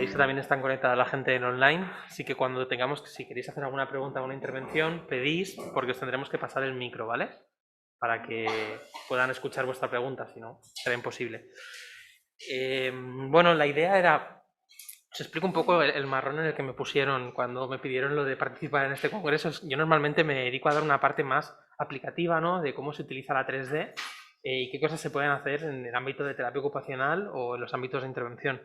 veis que también están conectada la gente en online, así que cuando tengamos, si queréis hacer alguna pregunta o una intervención, pedís, porque os tendremos que pasar el micro, ¿vale? Para que puedan escuchar vuestra pregunta, si no, será imposible. Bueno, la idea era, os explico un poco el marrón en el que me pusieron cuando me pidieron lo de participar en este congreso. Yo normalmente me dedico a dar una parte más aplicativa, ¿no? De cómo se utiliza la 3D y qué cosas se pueden hacer en el ámbito de terapia ocupacional o en los ámbitos de intervención.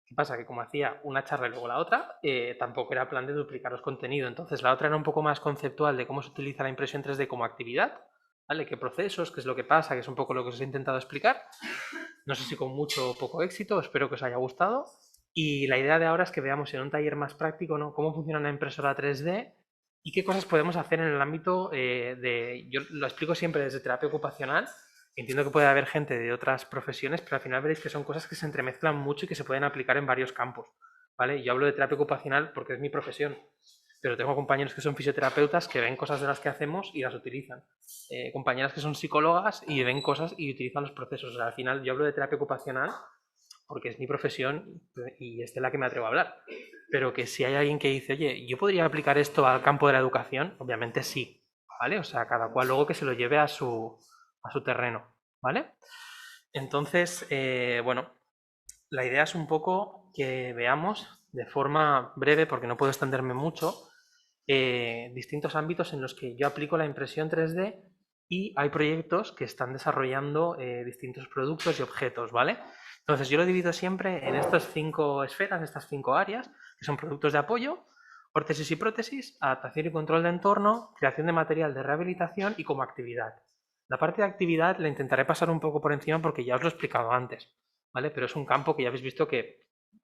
¿Qué pasa? Que como hacía una charla y luego la otra, tampoco era plan de duplicar los contenidos. Entonces la otra era un poco más conceptual de cómo se utiliza la impresión 3D como actividad, ¿vale? ¿Qué procesos? ¿Qué es lo que pasa? Que es un poco lo que os he intentado explicar. No sé si con mucho o poco éxito, espero que os haya gustado. Y la idea de ahora es que veamos en un taller más práctico, ¿no? Cómo funciona una impresora 3D y qué cosas podemos hacer en el ámbito de... Yo lo explico siempre desde terapia ocupacional. Entiendo que puede haber gente de otras profesiones, pero al final veréis que son cosas que se entremezclan mucho y que se pueden aplicar en varios campos, ¿vale? Yo hablo de terapia ocupacional porque es mi profesión, pero tengo compañeros que son fisioterapeutas que ven cosas de las que hacemos y las utilizan. Compañeras que son psicólogas y ven cosas y utilizan los procesos. O sea, al final yo hablo de terapia ocupacional porque es mi profesión y es de la que me atrevo a hablar. Pero que si hay alguien que dice, oye, ¿yo podría aplicar esto al campo de la educación? Obviamente sí, ¿vale? O sea, cada cual luego que se lo lleve a su terreno, ¿vale? Entonces, bueno, la idea es un poco que veamos de forma breve, porque no puedo extenderme mucho, distintos ámbitos en los que yo aplico la impresión 3D y hay proyectos que están desarrollando distintos productos y objetos, ¿vale? Entonces yo lo divido siempre en estas 5 esferas, estas 5 áreas, que son productos de apoyo, órtesis y prótesis, adaptación y control de entorno, creación de material de rehabilitación y como actividad. La parte de actividad la intentaré pasar un poco por encima porque ya os lo he explicado antes, ¿vale? Pero es un campo que ya habéis visto que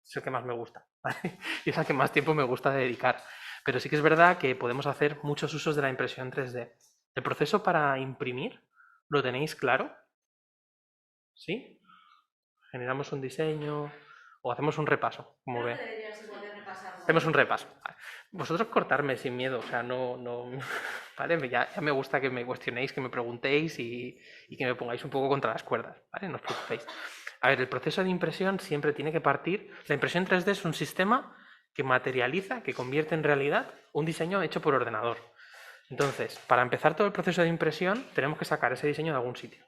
es el que más me gusta, ¿vale? Y es al que más tiempo me gusta dedicar. Pero sí que es verdad que podemos hacer muchos usos de la impresión 3D. ¿El proceso para imprimir lo tenéis claro? ¿Sí? Generamos un diseño o hacemos un repaso, como Creo que ve. deberías igual de repasarlo Hacemos un ahora. repaso. Vosotros cortarme sin miedo, o sea, no, ¿vale? Ya me gusta que me cuestionéis, que me preguntéis y que me pongáis un poco contra las cuerdas, ¿vale? No os preocupéis. A ver, el proceso de impresión siempre tiene que partir. La impresión 3D es un sistema que materializa, que convierte en realidad un diseño hecho por ordenador. Entonces, para empezar todo el proceso de impresión, tenemos que sacar ese diseño de algún sitio.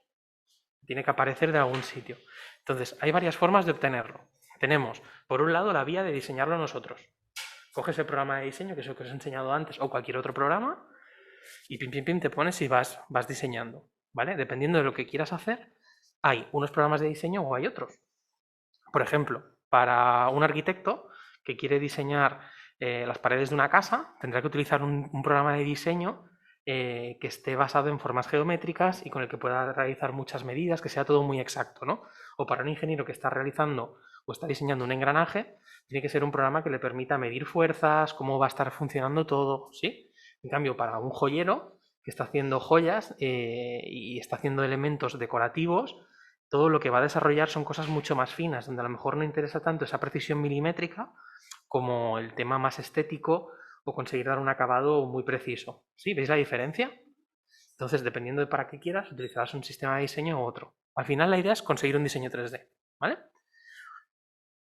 Tiene que aparecer de algún sitio. Entonces, hay varias formas de obtenerlo. Tenemos, por un lado, la vía de diseñarlo nosotros. Coges el programa de diseño, que es lo que os he enseñado antes, o cualquier otro programa, y pim, pim, pim, te pones y vas diseñando, ¿vale? Dependiendo de lo que quieras hacer, hay unos programas de diseño o hay otros. Por ejemplo, para un arquitecto que quiere diseñar las paredes de una casa, tendrá que utilizar un programa de diseño que esté basado en formas geométricas y con el que pueda realizar muchas medidas, que sea todo muy exacto, ¿no? O para un ingeniero que está realizando o está diseñando un engranaje, tiene que ser un programa que le permita medir fuerzas, cómo va a estar funcionando todo, ¿sí? En cambio, para un joyero que está haciendo joyas y está haciendo elementos decorativos, todo lo que va a desarrollar son cosas mucho más finas, donde a lo mejor no interesa tanto esa precisión milimétrica como el tema más estético o conseguir dar un acabado muy preciso. ¿Sí? ¿Veis la diferencia? Entonces, dependiendo de para qué quieras, utilizarás un sistema de diseño u otro. Al final la idea es conseguir un diseño 3D, ¿vale?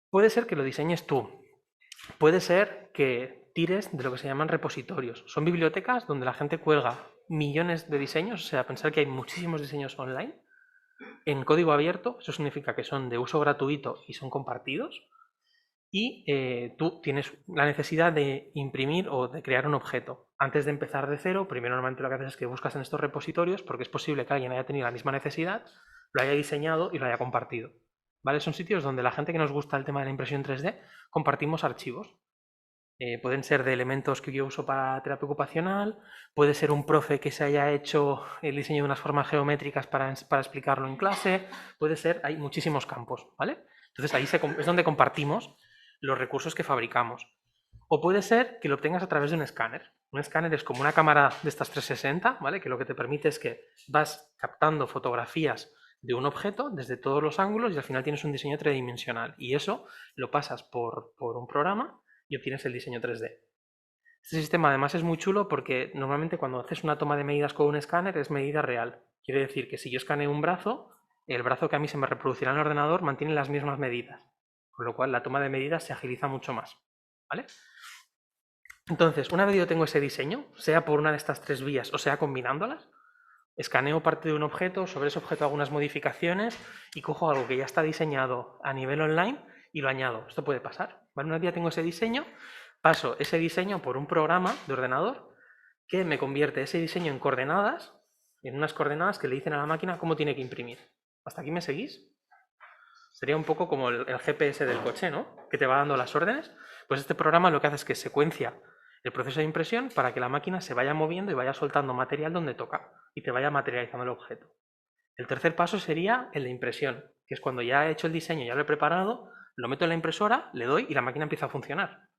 Puede ser que lo diseñes tú, puede ser que tires de lo que se llaman repositorios. Son bibliotecas donde la gente cuelga millones de diseños, o sea, pensar que hay muchísimos diseños online en código abierto, eso significa que son de uso gratuito y son compartidos, y tú tienes la necesidad de imprimir o de crear un objeto. Antes de empezar de cero, primero normalmente lo que haces es que buscas en estos repositorios porque es posible que alguien haya tenido la misma necesidad, lo haya diseñado y lo haya compartido. ¿Vale? Son sitios donde la gente que nos gusta el tema de la impresión 3D compartimos archivos. Pueden ser de elementos que yo uso para terapia ocupacional, puede ser un profe que se haya hecho el diseño de unas formas geométricas para explicarlo en clase, puede ser, hay muchísimos campos, ¿vale? Entonces ahí es donde compartimos los recursos que fabricamos. O puede ser que lo obtengas a través de un escáner. Un escáner es como una cámara de estas 360, ¿vale? Que lo que te permite es que vas captando fotografías de un objeto desde todos los ángulos y al final tienes un diseño tridimensional. Y eso lo pasas por un programa y obtienes el diseño 3D. Este sistema además es muy chulo porque normalmente cuando haces una toma de medidas con un escáner es medida real. Quiere decir que si yo escaneo un brazo, el brazo que a mí se me reproducirá en el ordenador mantiene las mismas medidas. con lo cual la toma de medidas se agiliza mucho más, ¿vale? Entonces, una vez yo tengo ese diseño, sea por una de estas tres vías o sea combinándolas, escaneo parte de un objeto, sobre ese objeto hago unas modificaciones y cojo algo que ya está diseñado a nivel online y lo añado. Esto puede pasar, ¿vale? Una vez ya tengo ese diseño, paso ese diseño por un programa de ordenador que me convierte ese diseño en coordenadas, en unas coordenadas que le dicen a la máquina cómo tiene que imprimir. ¿Hasta aquí me seguís? Sería un poco como el GPS del coche, ¿no? Que te va dando las órdenes. Pues este programa lo que hace es que secuencia el proceso de impresión para que la máquina se vaya moviendo y vaya soltando material donde toca y te vaya materializando el objeto. El tercer paso sería el de impresión, que es cuando ya he hecho el diseño, ya lo he preparado, lo meto en la impresora, le doy y la máquina empieza a funcionar.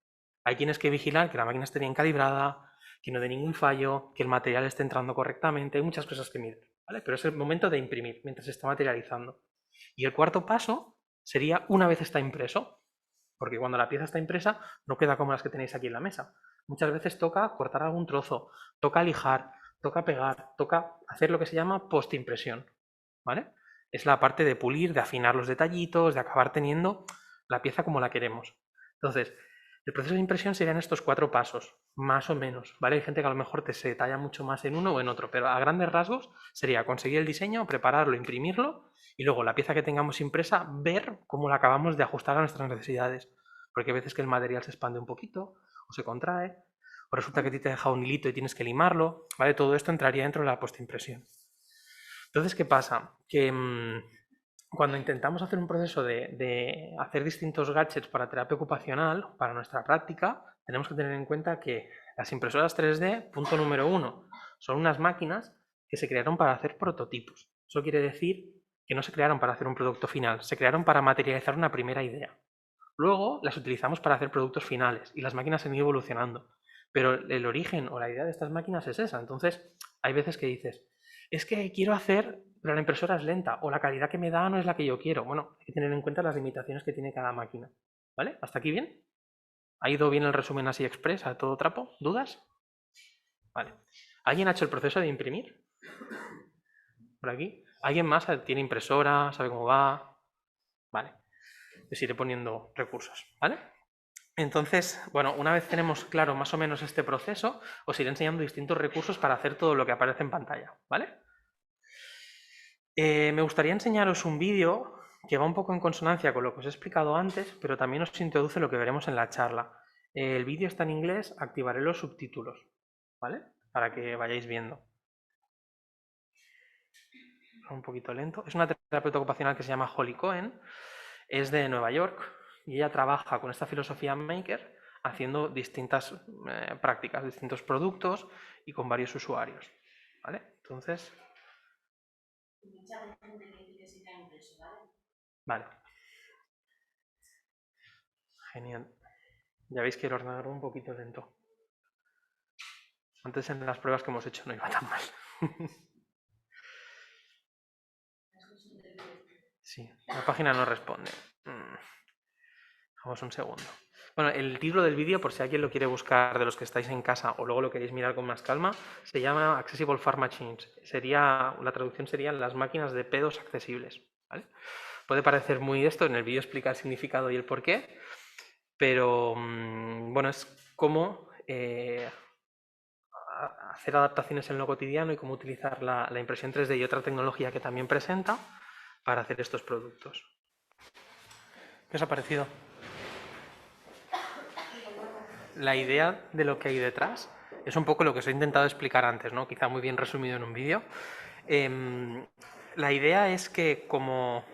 Ahí tienes que vigilar que la máquina esté bien calibrada, que no dé ningún fallo, que el material esté entrando correctamente, hay muchas cosas que mirar, ¿vale? Pero es el momento de imprimir mientras se está materializando. Y el cuarto paso sería una vez está impreso, porque cuando la pieza está impresa no queda como las que tenéis aquí en la mesa. Muchas veces toca cortar algún trozo, toca lijar, toca pegar, toca hacer lo que se llama postimpresión, ¿vale? Es la parte de pulir, de afinar los detallitos, de acabar teniendo la pieza como la queremos. Entonces, el proceso de impresión serían estos 4 pasos, más o menos, ¿vale? Hay gente que a lo mejor se detalla mucho más en uno o en otro, pero a grandes rasgos sería conseguir el diseño, prepararlo, imprimirlo y luego la pieza que tengamos impresa, ver cómo la acabamos de ajustar a nuestras necesidades. Porque a veces que el material se expande un poquito o se contrae, o resulta que a ti te ha dejado un hilito y tienes que limarlo, ¿vale? Todo esto entraría dentro de la postimpresión. Entonces, ¿qué pasa? Que cuando intentamos hacer un proceso de hacer distintos gadgets para terapia ocupacional, para nuestra práctica, tenemos que tener en cuenta que las impresoras 3D, punto número 1, son unas máquinas que se crearon para hacer prototipos. Eso quiere decir que no se crearon para hacer un producto final, se crearon para materializar una primera idea. Luego las utilizamos para hacer productos finales y las máquinas han ido evolucionando. Pero el origen o la idea de estas máquinas es esa. Entonces, hay veces que dices, es que quiero hacer, pero la impresora es lenta o la calidad que me da no es la que yo quiero. Bueno, hay que tener en cuenta las limitaciones que tiene cada máquina. ¿Vale? ¿Hasta aquí bien? ¿Ha ido bien el resumen así express a todo trapo? ¿Dudas? Vale. ¿Alguien ha hecho el proceso de imprimir? ¿Por aquí? ¿Alguien más tiene impresora? ¿Sabe cómo va? Vale. Les iré poniendo recursos. ¿Vale? Entonces, bueno, una vez tenemos claro más o menos este proceso, os iré enseñando distintos recursos para hacer todo lo que aparece en pantalla, ¿vale? Me gustaría enseñaros un vídeo que va un poco en consonancia con lo que os he explicado antes, pero también os introduce lo que veremos en la charla. El vídeo está en inglés, activaré los subtítulos, ¿vale? Para que vayáis viendo. Un poquito lento. Es una terapeuta ocupacional que se llama Holly Cohen, es de Nueva York y ella trabaja con esta filosofía Maker haciendo distintas prácticas, distintos productos y con varios usuarios, ¿vale? Entonces... Vale. Genial. Ya veis que el ordenador va un poquito lento. Antes en las pruebas que hemos hecho no iba tan mal. Sí, la página no responde. Vamos un segundo. Bueno, el título del vídeo, por si alguien lo quiere buscar de los que estáis en casa o luego lo queréis mirar con más calma, se llama Accessible Fart Machines. La traducción serían las máquinas de pedos accesibles, ¿vale? Puede parecer muy esto, en el vídeo explica el significado y el porqué, pero bueno, es cómo hacer adaptaciones en lo cotidiano y cómo utilizar la impresión 3D y otra tecnología que también presenta para hacer estos productos. ¿Qué os ha parecido? La idea de lo que hay detrás es un poco lo que os he intentado explicar antes, ¿no? Quizá muy bien resumido en un vídeo. La idea es que como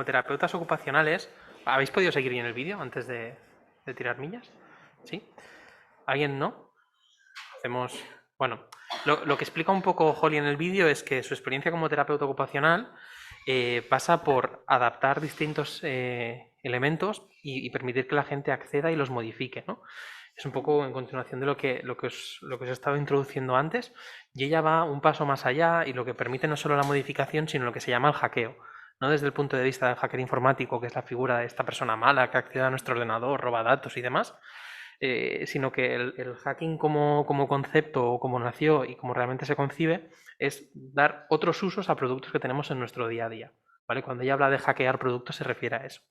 terapeutas ocupacionales, ¿habéis podido seguir bien el vídeo antes de tirar millas? ¿Sí? ¿Alguien no? Hacemos... Bueno, lo que explica un poco Holly en el vídeo es que su experiencia como terapeuta ocupacional pasa por adaptar distintos elementos y permitir que la gente acceda y los modifique, ¿no? Es un poco en continuación de lo que os he estado introduciendo antes, y ella va un paso más allá y lo que permite no solo la modificación, sino lo que se llama el hackeo. No desde el punto de vista del hacker informático, que es la figura de esta persona mala que accede a nuestro ordenador, roba datos y demás, sino que el hacking como concepto o como nació y como realmente se concibe es dar otros usos a productos que tenemos en nuestro día a día. ¿Vale? Cuando ella habla de hackear productos se refiere a eso.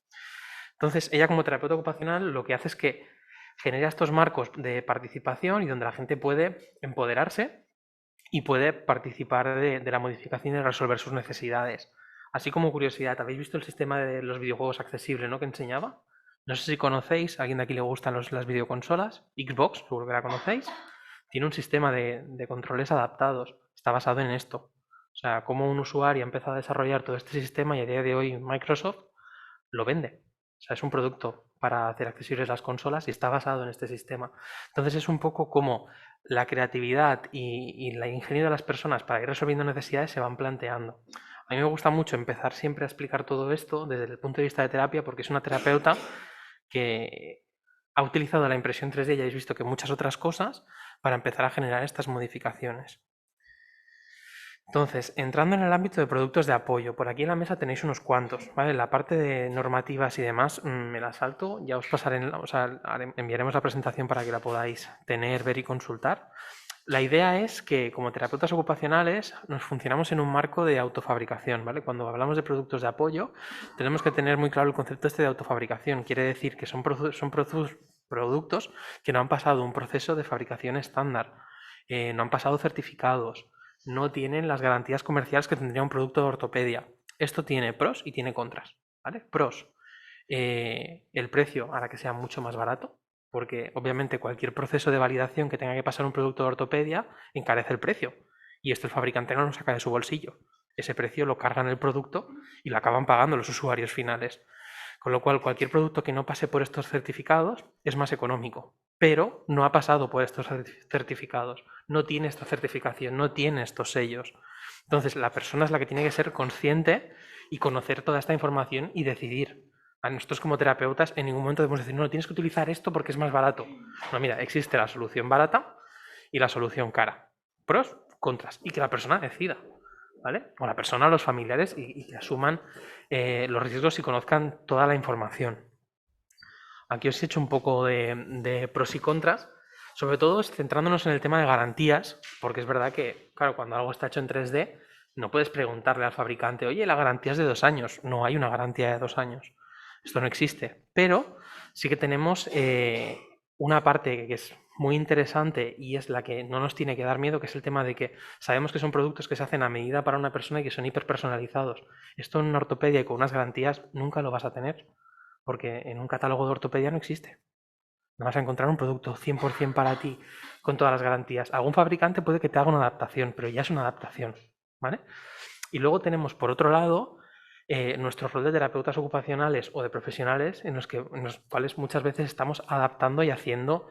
Entonces, ella como terapeuta ocupacional lo que hace es que genera estos marcos de participación y donde la gente puede empoderarse y puede participar de la modificación y resolver sus necesidades. Así como curiosidad, ¿habéis visto el sistema de los videojuegos accesible, ¿no? que enseñaba? No sé si conocéis, ¿a alguien de aquí le gustan las videoconsolas? Xbox, seguro que la conocéis. Tiene un sistema de controles adaptados. Está basado en esto. O sea, cómo un usuario ha empezado a desarrollar todo este sistema y a día de hoy Microsoft lo vende. O sea, es un producto para hacer accesibles las consolas y está basado en este sistema. Entonces es un poco como la creatividad y la ingenio de las personas para ir resolviendo necesidades se van planteando. A mí me gusta mucho empezar siempre a explicar todo esto desde el punto de vista de terapia porque es una terapeuta que ha utilizado la impresión 3D y habéis visto que muchas otras cosas para empezar a generar estas modificaciones. Entonces, entrando en el ámbito de productos de apoyo, por aquí en la mesa tenéis unos cuantos, ¿vale? La parte de normativas y demás me la salto, ya os pasaré, o sea, enviaremos la presentación para que la podáis tener, ver y consultar. La idea es que como terapeutas ocupacionales nos funcionamos en un marco de autofabricación, ¿vale? Cuando hablamos de productos de apoyo tenemos que tener muy claro el concepto este de autofabricación. Quiere decir que son productos que no han pasado un proceso de fabricación estándar, no han pasado certificados, no tienen las garantías comerciales que tendría un producto de ortopedia. Esto tiene pros y tiene contras, ¿vale? Pros, el precio hará que sea mucho más barato, porque obviamente cualquier proceso de validación que tenga que pasar un producto de ortopedia encarece el precio. Y esto el fabricante no lo saca de su bolsillo. Ese precio lo cargan en el producto y lo acaban pagando los usuarios finales. Con lo cual, cualquier producto que no pase por estos certificados es más económico, pero no ha pasado por estos certificados, no tiene esta certificación, no tiene estos sellos. Entonces, la persona es la que tiene que ser consciente y conocer toda esta información y decidir. A nosotros como terapeutas en ningún momento debemos decir, no, tienes que utilizar esto porque es más barato. No, mira, existe la solución barata y la solución cara. Pros, contras, y que la persona decida. ¿Vale? O la persona o los familiares y que asuman los riesgos y conozcan toda la información. Aquí os he hecho un poco de pros y contras, sobre todo centrándonos en el tema de garantías, porque es verdad que, claro, cuando algo está hecho en 3D, no puedes preguntarle al fabricante, oye, la garantía es de 2 años. No hay una garantía de 2 años. Esto no existe. Pero sí que tenemos una parte que es muy interesante y es la que no nos tiene que dar miedo, que es el tema de que sabemos que son productos que se hacen a medida para una persona y que son hiperpersonalizados. Esto en una ortopedia y con unas garantías nunca lo vas a tener, porque en un catálogo de ortopedia no existe. No vas a encontrar un producto 100% para ti con todas las garantías. Algún fabricante puede que te haga una adaptación, pero ya es una adaptación, ¿vale? Y luego tenemos, por otro lado, nuestro rol de terapeutas ocupacionales o de profesionales en los cuales muchas veces estamos adaptando y haciendo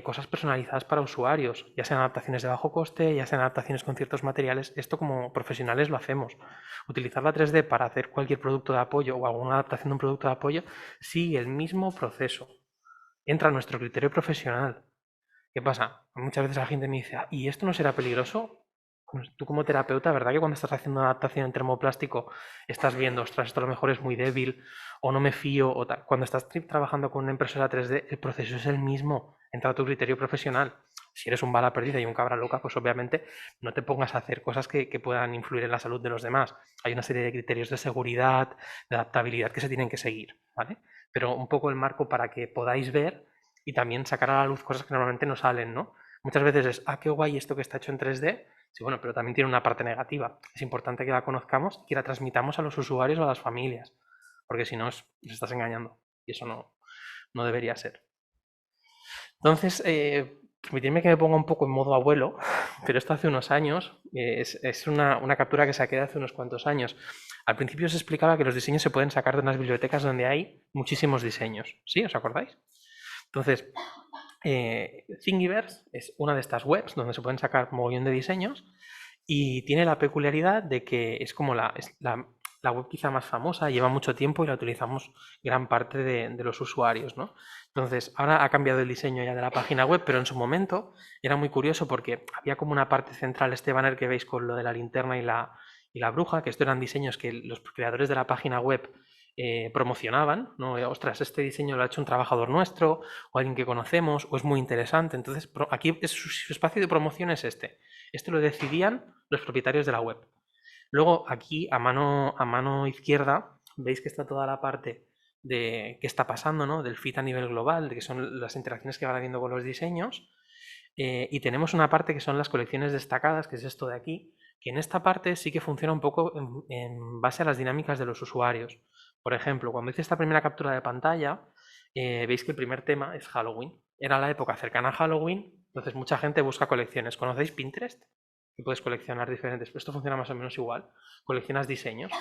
cosas personalizadas para usuarios, ya sean adaptaciones de bajo coste, ya sean adaptaciones con ciertos materiales. Esto como profesionales lo hacemos. Utilizar la 3D para hacer cualquier producto de apoyo o alguna adaptación de un producto de apoyo sigue el mismo proceso. Entra nuestro criterio profesional. ¿Qué pasa? Muchas veces la gente me dice, ¿y esto no será peligroso? Pues tú como terapeuta, ¿verdad que cuando estás haciendo una adaptación en termoplástico estás viendo, ostras, esto a lo mejor es muy débil o no me fío o tal? Cuando estás trabajando con una impresora 3D, el proceso es el mismo. Entra a tu criterio profesional. Si eres un bala perdida y un cabra loca, pues obviamente no te pongas a hacer cosas que puedan influir en la salud de los demás. Hay una serie de criterios de seguridad, de adaptabilidad que se tienen que seguir, ¿vale? Pero un poco el marco para que podáis ver y también sacar a la luz cosas que normalmente no salen, ¿no? Muchas veces es, qué guay esto que está hecho en 3D. Sí, bueno, pero también tiene una parte negativa. Es importante que la conozcamos y que la transmitamos a los usuarios o a las familias, porque si no, nos estás engañando y eso no debería ser. Entonces, permitidme que me ponga un poco en modo abuelo, pero esto hace unos años, es una captura que saqué de hace unos cuantos años. Al principio se explicaba que los diseños se pueden sacar de unas bibliotecas donde hay muchísimos diseños. ¿Sí? ¿Os acordáis? Entonces, Thingiverse es una de estas webs donde se pueden sacar un montón de diseños y tiene la peculiaridad de que es como la web quizá más famosa, lleva mucho tiempo y la utilizamos gran parte de los usuarios, ¿no? Entonces, ahora ha cambiado el diseño ya de la página web, pero en su momento era muy curioso porque había como una parte central, este banner que veis con lo de la linterna y la bruja, que estos eran diseños que los creadores de la página web promocionaban, ¿no? Ostras, este diseño lo ha hecho un trabajador nuestro o alguien que conocemos o es muy interesante. Entonces, aquí su espacio de promoción es este. Este lo decidían los propietarios de la web. Luego, aquí a mano izquierda, veis que está toda la parte de qué está pasando, ¿no? Del fit a nivel global, de qué son las interacciones que van habiendo con los diseños. Y tenemos una parte que son las colecciones destacadas, que es esto de aquí, que en esta parte sí que funciona un poco en base a las dinámicas de los usuarios. Por ejemplo, cuando hice esta primera captura de pantalla, veis que el primer tema es Halloween. Era la época cercana a Halloween, entonces mucha gente busca colecciones. ¿Conocéis Pinterest? Que puedes coleccionar diferentes. Esto funciona más o menos igual. Coleccionas diseños.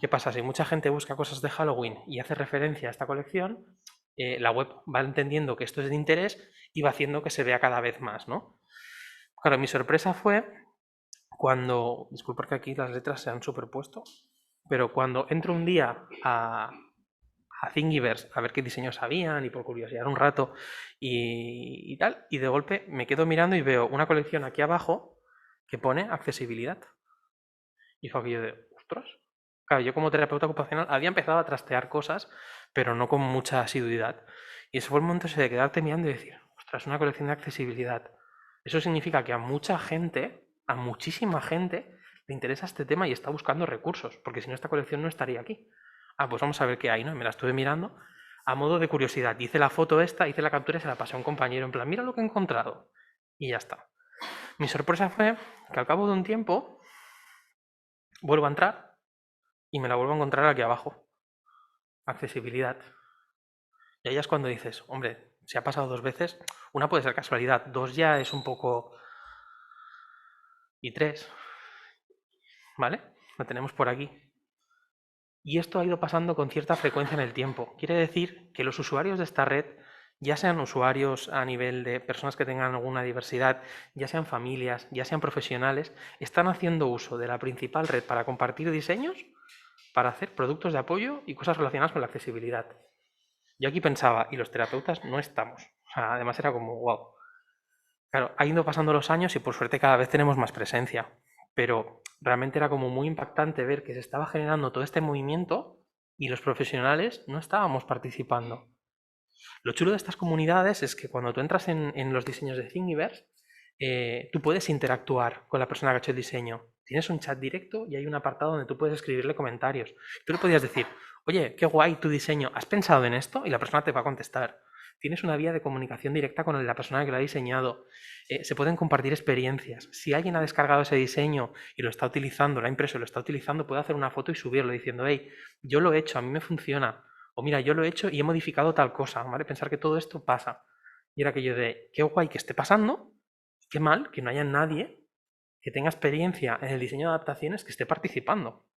¿Qué pasa? Si mucha gente busca cosas de Halloween y hace referencia a esta colección, la web va entendiendo que esto es de interés y va haciendo que se vea cada vez más, ¿no? Claro, mi sorpresa fue cuando, disculpa que aquí las letras se han superpuesto, pero cuando entro un día a Thingiverse a ver qué diseños habían y por curiosidad un rato y tal, y de golpe me quedo mirando y veo una colección aquí abajo que pone accesibilidad. Y fue aquello de, ostras. Claro, yo como terapeuta ocupacional había empezado a trastear cosas, pero no con mucha asiduidad. Y ese fue el momento ese de quedarte mirando y decir, ostras, una colección de accesibilidad. Eso significa que a mucha gente, a muchísima gente, le interesa este tema y está buscando recursos, porque si no esta colección no estaría aquí. Ah, pues vamos a ver qué hay, ¿no? Y me la estuve mirando a modo de curiosidad. Hice la foto esta, hice la captura y se la pasé a un compañero en plan, mira lo que he encontrado. Y ya está. Mi sorpresa fue que al cabo de un tiempo vuelvo a entrar y me la vuelvo a encontrar aquí abajo. Accesibilidad. Y ahí es cuando dices, hombre, si ha pasado dos veces, una puede ser casualidad, dos ya es un poco... y tres, ¿vale? Lo tenemos por aquí. Y esto ha ido pasando con cierta frecuencia en el tiempo. Quiere decir que los usuarios de esta red, ya sean usuarios a nivel de personas que tengan alguna diversidad, ya sean familias, ya sean profesionales, están haciendo uso de la principal red para compartir diseños, para hacer productos de apoyo y cosas relacionadas con la accesibilidad. Yo aquí pensaba, y los terapeutas no estamos. O sea, además era como, wow. Claro, ha ido pasando los años y por suerte cada vez tenemos más presencia. Pero realmente era como muy impactante ver que se estaba generando todo este movimiento y los profesionales no estábamos participando. Lo chulo de estas comunidades es que cuando tú entras en los diseños de Thingiverse, tú puedes interactuar con la persona que ha hecho el diseño. Tienes un chat directo y hay un apartado donde tú puedes escribirle comentarios. Tú le podías decir, oye, qué guay tu diseño, ¿has pensado en esto? Y la persona te va a contestar. Tienes una vía de comunicación directa con la persona que lo ha diseñado. Se pueden compartir experiencias. Si alguien ha descargado ese diseño y lo está utilizando, lo ha impreso y lo está utilizando, puede hacer una foto y subirlo diciendo, hey, yo lo he hecho, a mí me funciona. O mira, yo lo he hecho y he modificado tal cosa, ¿vale? Pensar que todo esto pasa. Y era aquello de, qué guay que esté pasando, qué mal que no haya nadie que tenga experiencia en el diseño de adaptaciones que esté participando.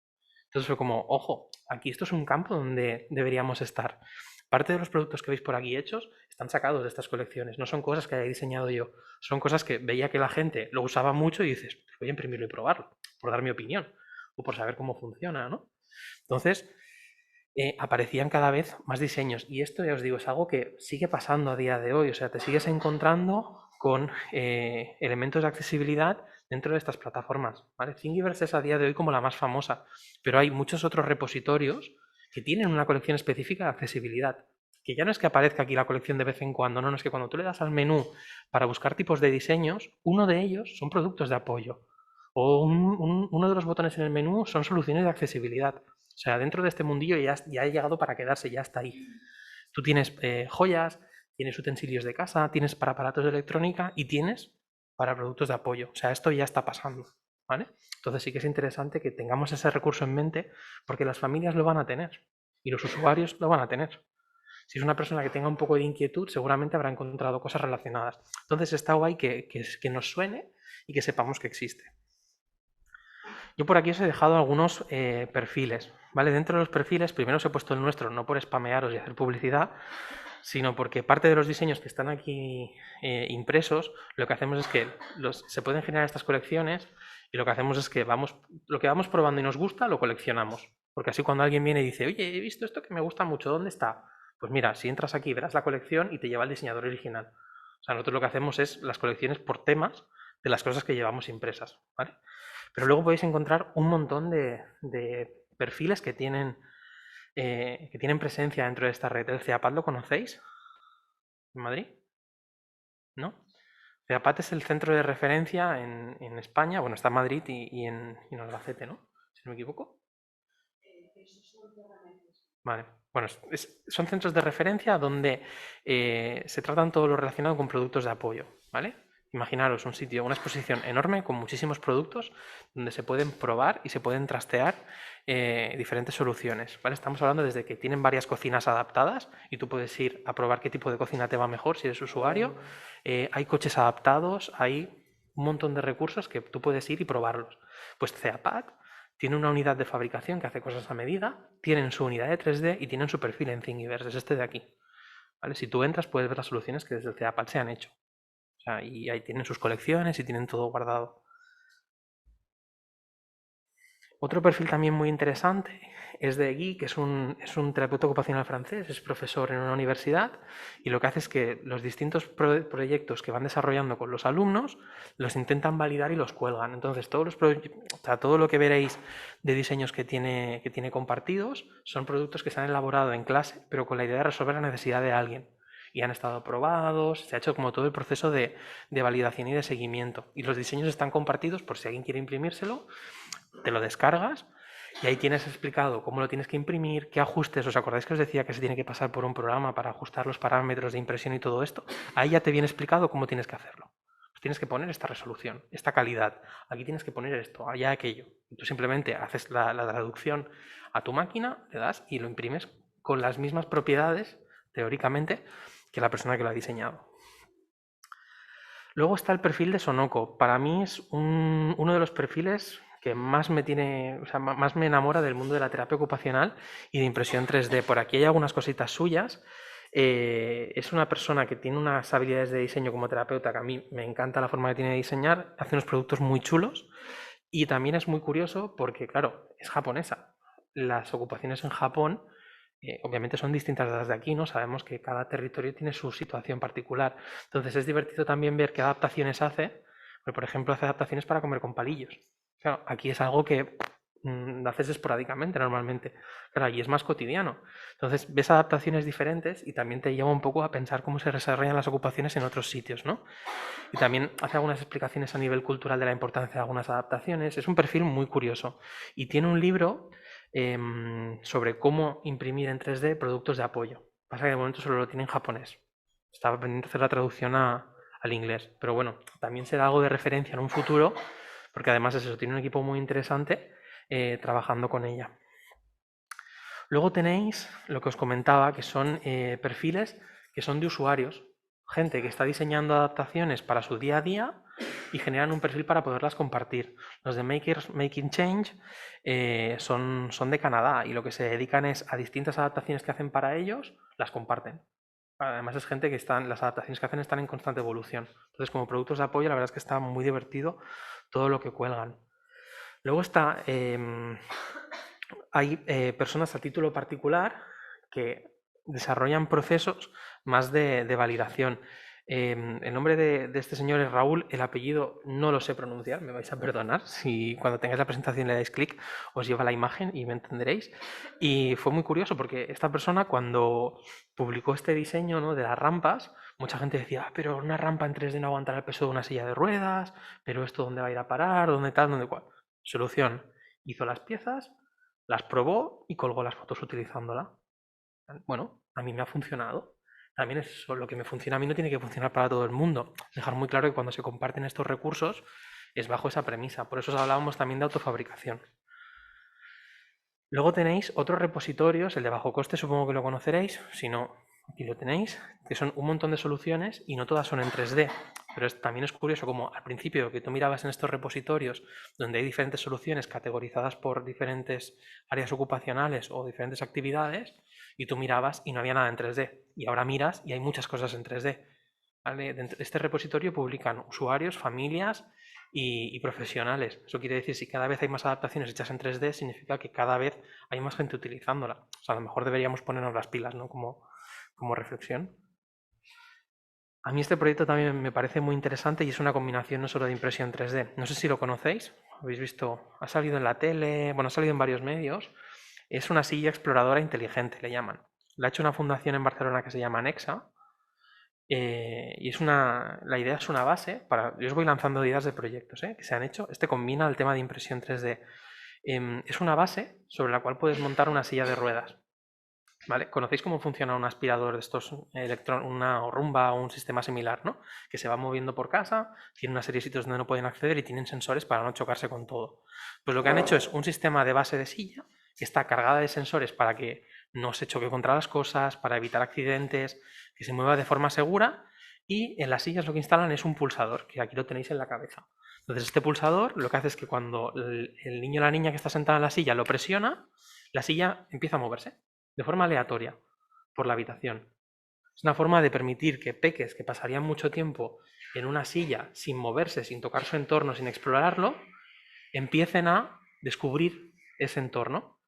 Entonces fue como, ojo, aquí esto es un campo donde deberíamos estar. Parte de los productos que veis por aquí hechos están sacados de estas colecciones, no son cosas que haya diseñado yo, son cosas que veía que la gente lo usaba mucho y dices, pues voy a imprimirlo y probarlo, por dar mi opinión o por saber cómo funciona, ¿no? Entonces, aparecían cada vez más diseños. Y esto, ya os digo, es algo que sigue pasando a día de hoy. O sea, te sigues encontrando con elementos de accesibilidad dentro de estas plataformas. ¿Vale? Thingiverse es a día de hoy como la más famosa, pero hay muchos otros repositorios que tienen una colección específica de accesibilidad. Que ya no es que aparezca aquí la colección de vez en cuando, no, no es que cuando tú le das al menú para buscar tipos de diseños, uno de ellos son productos de apoyo. O uno de los botones en el menú son soluciones de accesibilidad. O sea, dentro de este mundillo ya ha llegado para quedarse, ya está ahí. Tú tienes joyas, tienes utensilios de casa, tienes para aparatos de electrónica y tienes para productos de apoyo. O sea, esto ya está pasando. ¿Vale? Entonces sí que es interesante que tengamos ese recurso en mente porque las familias lo van a tener y los usuarios lo van a tener. Si es una persona que tenga un poco de inquietud, seguramente habrá encontrado cosas relacionadas. Entonces está guay que nos suene y que sepamos que existe. Yo por aquí os he dejado algunos perfiles, ¿vale? Dentro de los perfiles, primero os he puesto el nuestro, no por spamearos y hacer publicidad, sino porque parte de los diseños que están aquí impresos, lo que hacemos es que se pueden generar estas colecciones y lo que hacemos es que lo que vamos probando y nos gusta, lo coleccionamos. Porque así cuando alguien viene y dice, oye, he visto esto que me gusta mucho, ¿dónde está? Pues mira, si entras aquí verás la colección y te lleva el diseñador original. O sea, nosotros lo que hacemos es las colecciones por temas de las cosas que llevamos impresas, ¿vale? Pero luego podéis encontrar un montón de perfiles que tienen presencia dentro de esta red. ¿El CEAPAT lo conocéis? ¿En Madrid? ¿No? CEAPAT es el centro de referencia en España. Bueno, está en Madrid y en Albacete, ¿no? Si no me equivoco. Vale. Bueno, son centros de referencia donde se tratan todo lo relacionado con productos de apoyo, ¿vale? Imaginaros un sitio, una exposición enorme con muchísimos productos donde se pueden probar y se pueden trastear diferentes soluciones, ¿vale? Estamos hablando desde que tienen varias cocinas adaptadas y tú puedes ir a probar qué tipo de cocina te va mejor si eres usuario. Hay coches adaptados, hay un montón de recursos que tú puedes ir y probarlos. Pues CEAPAC tiene una unidad de fabricación que hace cosas a medida, tienen su unidad de 3D y tienen su perfil en Thingiverse, es este de aquí. ¿Vale? Si tú entras puedes ver las soluciones que desde el CEAPAD se han hecho. O sea, y ahí tienen sus colecciones y tienen todo guardado. Otro perfil también muy interesante es de Guy, que es un terapeuta ocupacional francés, es profesor en una universidad y lo que hace es que los distintos proyectos que van desarrollando con los alumnos los intentan validar y los cuelgan. Entonces, todo lo que veréis de diseños que tiene compartidos son productos que se han elaborado en clase, pero con la idea de resolver la necesidad de alguien. Y han estado probados, se ha hecho como todo el proceso de validación y de seguimiento. Y los diseños están compartidos por si alguien quiere imprimírselo, te lo descargas y ahí tienes explicado cómo lo tienes que imprimir, qué ajustes. ¿Os acordáis que os decía que se tiene que pasar por un programa para ajustar los parámetros de impresión y todo esto? Ahí ya te viene explicado cómo tienes que hacerlo. Pues tienes que poner esta resolución, esta calidad. Aquí tienes que poner esto, allá aquello. Y tú simplemente haces la traducción a tu máquina, le das y lo imprimes con las mismas propiedades, teóricamente, que la persona que lo ha diseñado. Luego está el perfil de Sonoco. Para mí es uno de los perfiles que más me tiene, o sea, más me enamora del mundo de la terapia ocupacional y de impresión 3D. Por aquí hay algunas cositas suyas. Es una persona que tiene unas habilidades de diseño como terapeuta que a mí me encanta la forma que tiene de diseñar. Hace unos productos muy chulos y también es muy curioso porque, claro, es japonesa. Las ocupaciones en Japón obviamente son distintas de las de aquí, ¿no? Sabemos que cada territorio tiene su situación particular. Entonces es divertido también ver qué adaptaciones hace. Por ejemplo, hace adaptaciones para comer con palillos. Claro, aquí es algo que lo haces esporádicamente normalmente. Claro, allí es más cotidiano. Entonces ves adaptaciones diferentes y también te lleva un poco a pensar cómo se desarrollan las ocupaciones en otros sitios, ¿no? Y también hace algunas explicaciones a nivel cultural de la importancia de algunas adaptaciones. Es un perfil muy curioso. Y tiene un libro sobre cómo imprimir en 3D productos de apoyo. Pasa que de momento solo lo tiene en japonés. Estaba pendiente de hacer la traducción al inglés. Pero bueno, también será algo de referencia en un futuro, porque además es eso, tiene un equipo muy interesante trabajando con ella. Luego tenéis lo que os comentaba, que son perfiles que son de usuarios, gente que está diseñando adaptaciones para su día a día y generan un perfil para poderlas compartir. Los de Making Change son de Canadá y lo que se dedican es a distintas adaptaciones que hacen para ellos, las comparten. Además es gente que las adaptaciones que hacen están en constante evolución. Entonces, como productos de apoyo, la verdad es que está muy divertido todo lo que cuelgan. Luego está hay personas a título particular que desarrollan procesos más de validación. El nombre de este señor es Raúl, el apellido no lo sé pronunciar, me vais a perdonar. Si cuando tengáis la presentación le dais clic, os lleva la imagen y me entenderéis. Y fue muy curioso porque esta persona, cuando publicó este diseño, ¿no?, de las rampas, mucha gente decía, pero una rampa en 3D no aguantará el peso de una silla de ruedas, pero esto dónde va a ir a parar, dónde tal, dónde cual. Solución: hizo las piezas, las probó y colgó las fotos utilizándola. Bueno, a mí me ha funcionado. También es eso, lo que me funciona a mí no tiene que funcionar para todo el mundo. Dejar muy claro que cuando se comparten estos recursos es bajo esa premisa. Por eso os hablábamos también de autofabricación. Luego tenéis otros repositorios, el de bajo coste supongo que lo conoceréis, si no, aquí lo tenéis, que son un montón de soluciones y no todas son en 3D. Pero también es curioso como al principio que tú mirabas en estos repositorios donde hay diferentes soluciones categorizadas por diferentes áreas ocupacionales o diferentes actividades y tú mirabas y no había nada en 3D. Y ahora miras y hay muchas cosas en 3D. ¿Vale? De este repositorio publican usuarios, familias y profesionales. Eso quiere decir, si cada vez hay más adaptaciones hechas en 3D, significa que cada vez hay más gente utilizándola. O sea, a lo mejor deberíamos ponernos las pilas, ¿no? Como reflexión. A mí este proyecto también me parece muy interesante y es una combinación no solo de impresión 3D. No sé si lo conocéis, habéis visto, ha salido en la tele, bueno, ha salido en varios medios. Es una silla exploradora inteligente, le llaman. La ha hecho una fundación en Barcelona que se llama Nexa. Y la idea es una base para. Yo os voy lanzando ideas de proyectos que se han hecho. Este combina el tema de impresión 3D. Es una base sobre la cual puedes montar una silla de ruedas. ¿vale? ¿Conocéis cómo funciona un aspirador de estos una Rumba o un sistema similar, ¿no? Que se va moviendo por casa, tiene una serie de sitios donde no pueden acceder y tienen sensores para no chocarse con todo. Pues lo que han hecho es un sistema de base de silla que está cargada de sensores para que no se choque contra las cosas, para evitar accidentes, que se mueva de forma segura, y en las sillas lo que instalan es un pulsador, que aquí lo tenéis en la cabeza. Entonces este pulsador lo que hace es que cuando el niño o la niña que está sentada en la silla lo presiona, la silla empieza a moverse de forma aleatoria por la habitación. Es una forma de permitir que peques que pasarían mucho tiempo en una silla sin moverse, sin tocar su entorno, sin explorarlo, empiecen a descubrir ese entorno.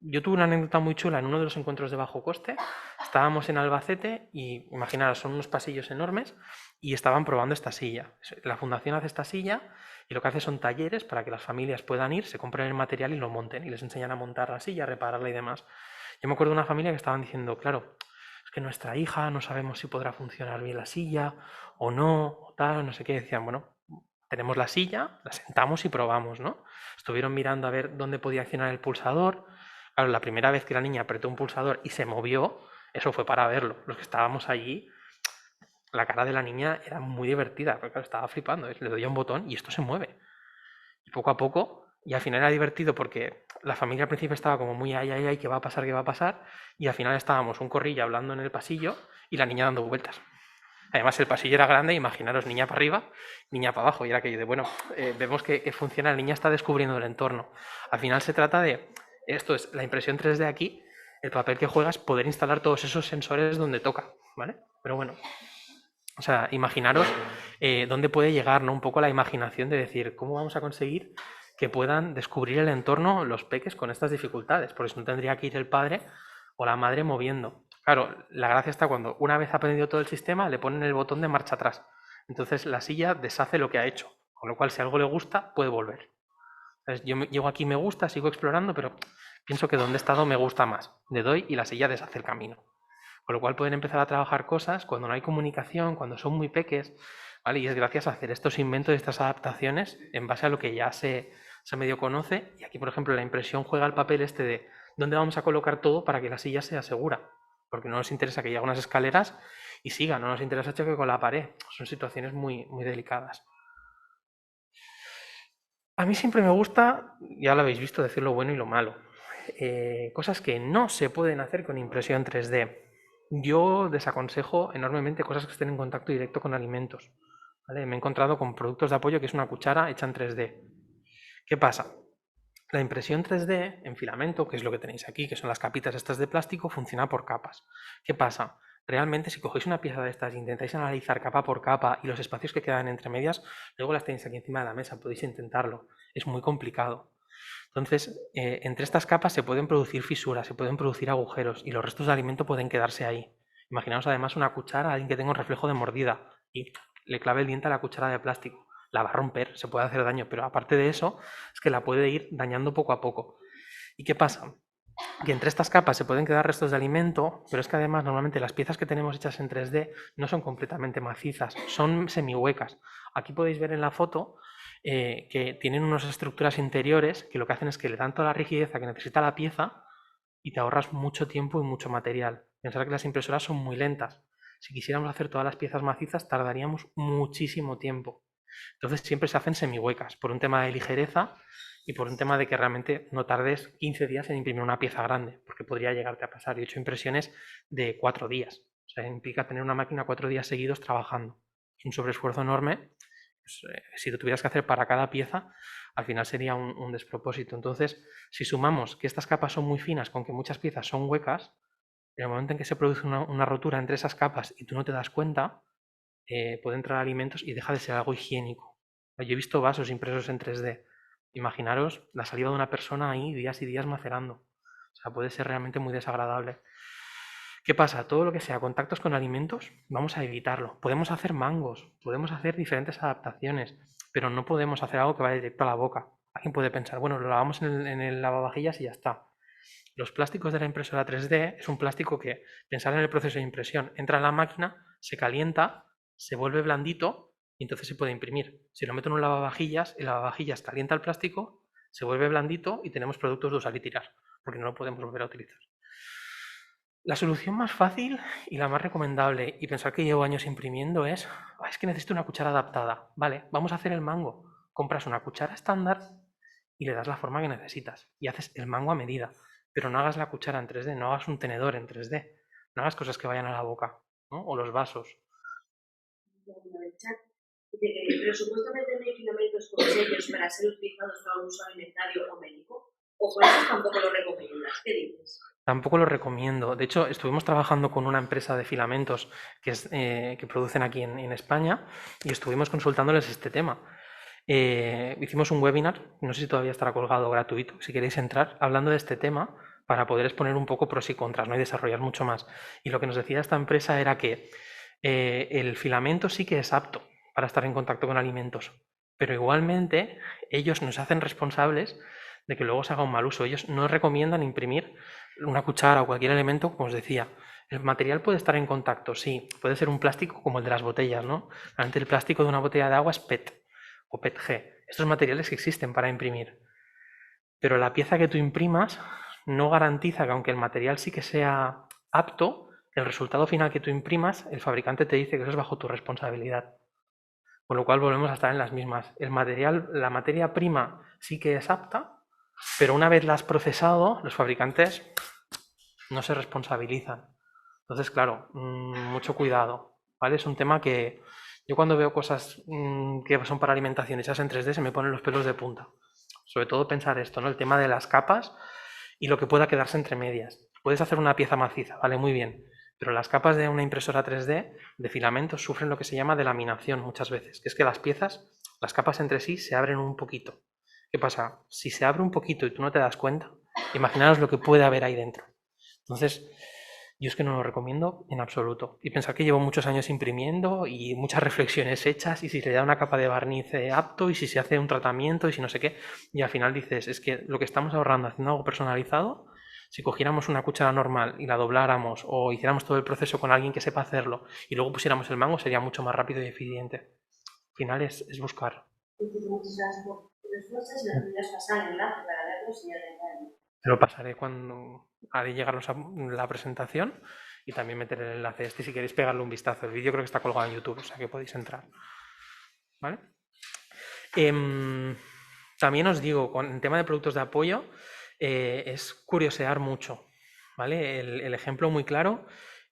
Yo tuve una anécdota muy chula en uno de los encuentros de bajo coste. Estábamos en Albacete y, imaginaros, son unos pasillos enormes y estaban probando esta silla. La fundación hace esta silla y lo que hace son talleres para que las familias puedan ir, se compren el material y lo monten y les enseñan a montar la silla, a repararla y demás. Yo me acuerdo de una familia que estaban diciendo, claro, es que nuestra hija no sabemos si podrá funcionar bien la silla o no, o tal, no sé qué. Decían, bueno, tenemos la silla, la sentamos y probamos, ¿no? Estuvieron mirando a ver dónde podía accionar el pulsador. Claro, la primera vez que la niña apretó un pulsador y se movió, eso fue para verlo. Los que estábamos allí, la cara de la niña era muy divertida, porque claro, estaba flipando. Le doy a un botón y esto se mueve. Y poco a poco, y al final era divertido porque la familia al principio estaba como muy ay, ay, ay, ¿qué va a pasar, qué va a pasar? Y al final estábamos un corrillo hablando en el pasillo y la niña dando vueltas. Además, el pasillo era grande, imaginaros, niña para arriba, niña para abajo. Y era aquello de, bueno, vemos que funciona, la niña está descubriendo el entorno. Al final se trata de, esto es la impresión 3D aquí, el papel que juega es poder instalar todos esos sensores donde toca, ¿vale? Pero bueno, o sea, imaginaros dónde puede llegar, ¿no? Un poco la imaginación de decir, ¿cómo vamos a conseguir que puedan descubrir el entorno los peques con estas dificultades? Porque si no tendría que ir el padre o la madre moviendo. Claro, la gracia está cuando una vez ha aprendido todo el sistema, le ponen el botón de marcha atrás. Entonces la silla deshace lo que ha hecho, con lo cual si algo le gusta, puede volver. Entonces, yo llego aquí, me gusta, sigo explorando, pero pienso que donde he estado me gusta más. Le doy y la silla deshace el camino. Con lo cual pueden empezar a trabajar cosas cuando no hay comunicación, cuando son muy peques, ¿vale? Y es gracias a hacer estos inventos y estas adaptaciones en base a lo que ya se medio conoce. Y aquí, por ejemplo, la impresión juega el papel este de dónde vamos a colocar todo para que la silla sea segura. Porque no nos interesa que llegue a unas escaleras y siga, no nos interesa choque con la pared. Son situaciones muy, muy delicadas. A mí siempre me gusta, ya lo habéis visto, decir lo bueno y lo malo. Cosas que no se pueden hacer con impresión 3D. Yo desaconsejo enormemente cosas que estén en contacto directo con alimentos. ¿Vale? Me he encontrado con productos de apoyo que es una cuchara hecha en 3D. ¿Qué pasa? La impresión 3D en filamento, que es lo que tenéis aquí, que son las capitas estas de plástico, funciona por capas. ¿Qué pasa? Realmente si cogéis una pieza de estas e intentáis analizar capa por capa y los espacios que quedan entre medias, luego las tenéis aquí encima de la mesa, podéis intentarlo. Es muy complicado. Entonces, entre estas capas se pueden producir fisuras, se pueden producir agujeros y los restos de alimento pueden quedarse ahí. Imaginaos además una cuchara, alguien que tenga un reflejo de mordida y le clave el diente a la cuchara de plástico. La va a romper, se puede hacer daño, pero aparte de eso, es que la puede ir dañando poco a poco. ¿Y qué pasa? Que entre estas capas se pueden quedar restos de alimento, pero es que además normalmente las piezas que tenemos hechas en 3D no son completamente macizas, son semihuecas. Aquí podéis ver en la foto que tienen unas estructuras interiores que lo que hacen es que le dan toda la rigidez que necesita la pieza y te ahorras mucho tiempo y mucho material. Pensar que las impresoras son muy lentas. Si quisiéramos hacer todas las piezas macizas tardaríamos muchísimo tiempo. Entonces siempre se hacen semihuecas por un tema de ligereza y por un tema de que realmente no tardes 15 días en imprimir una pieza grande, porque podría llegarte a pasar. Yo he hecho impresiones de 4 días. O sea, implica tener una máquina 4 días seguidos trabajando. Es un sobreesfuerzo enorme. Pues, si lo tuvieras que hacer para cada pieza, al final sería un despropósito. Entonces, si sumamos que estas capas son muy finas con que muchas piezas son huecas, en el momento en que se produce una rotura entre esas capas y tú no te das cuenta, puede entrar alimentos y deja de ser algo higiénico. Yo he visto vasos impresos en 3D. Imaginaros la saliva de una persona ahí días y días macerando. O sea, puede ser realmente muy desagradable. ¿Qué pasa? Todo lo que sea contactos con alimentos, vamos a evitarlo. Podemos hacer mangos, podemos hacer diferentes adaptaciones, pero no podemos hacer algo que vaya directo a la boca. Alguien puede pensar, bueno, lo lavamos en el lavavajillas y ya está. Los plásticos de la impresora 3D es un plástico que, pensar en el proceso de impresión, entra en la máquina, se calienta, se vuelve blandito y entonces se puede imprimir. Si lo meto en un lavavajillas, el lavavajillas calienta el plástico, se vuelve blandito y tenemos productos de usar y tirar. porque no lo podemos volver a utilizar. La solución más fácil y la más recomendable, y pensar que llevo años imprimiendo, es que necesito una cuchara adaptada. Vale, vamos a hacer el mango. Compras una cuchara estándar y le das la forma que necesitas. Y haces el mango a medida. Pero no hagas la cuchara en 3D, no hagas un tenedor en 3D. No hagas cosas que vayan a la boca, ¿no? O los vasos. Pero supuestamente no hay filamentos con sellos para ser utilizados para un uso alimentario o médico. O por eso tampoco lo recomiendas. ¿Qué dices? Tampoco lo recomiendo. De hecho, estuvimos trabajando con una empresa de filamentos que producen aquí en España y estuvimos consultándoles este tema. Hicimos un webinar, no sé si todavía estará colgado gratuito, si queréis entrar, hablando de este tema para poder exponer un poco pros y contras, ¿no? Y desarrollar mucho más. Y lo que nos decía esta empresa era que el filamento sí que es apto para estar en contacto con alimentos, pero igualmente ellos nos hacen responsables de que luego se haga un mal uso. Ellos no recomiendan imprimir una cuchara o cualquier elemento, como os decía. El material puede estar en contacto, sí, puede ser un plástico como el de las botellas, ¿no? Realmente el plástico de una botella de agua es PET o PETG. Estos materiales que existen para imprimir. Pero la pieza que tú imprimas no garantiza que aunque el material sí que sea apto, el resultado final que tú imprimas, el fabricante te dice que eso es bajo tu responsabilidad. Con lo cual volvemos a estar en las mismas. El material, la materia prima sí que es apta, pero una vez la has procesado, los fabricantes no se responsabilizan. Entonces, claro, mucho cuidado, ¿vale? Es un tema que yo cuando veo cosas que son para alimentación hechas en 3D se me ponen los pelos de punta. Sobre todo pensar esto, ¿no? El tema de las capas y lo que pueda quedarse entre medias. Puedes hacer una pieza maciza, vale, muy bien, pero las capas de una impresora 3D de filamentos sufren lo que se llama delaminación muchas veces, que es que las piezas, las capas entre sí se abren un poquito. ¿Qué pasa? Si se abre un poquito y tú no te das cuenta, imaginaos lo que puede haber ahí dentro. Entonces, yo es que no lo recomiendo en absoluto. Y pensar que llevo muchos años imprimiendo y muchas reflexiones hechas y si le da una capa de barniz apto y si se hace un tratamiento y si no sé qué. Y al final dices, es que lo que estamos ahorrando haciendo algo personalizado, si cogiéramos una cuchara normal y la dobláramos o hiciéramos todo el proceso con alguien que sepa hacerlo y luego pusiéramos el mango, sería mucho más rápido y eficiente. Al final es buscar. Muchas gracias por tus respuestas y me podrías pasar el enlace para verlos y ya te Te lo pasaré cuando haré llegarnos a la presentación y también meteré el enlace este si queréis pegarle un vistazo. El vídeo creo que está colgado en YouTube, o sea que podéis entrar. ¿Vale? También os digo, con el tema de productos de apoyo, es curiosear mucho. ¿Vale? El ejemplo muy claro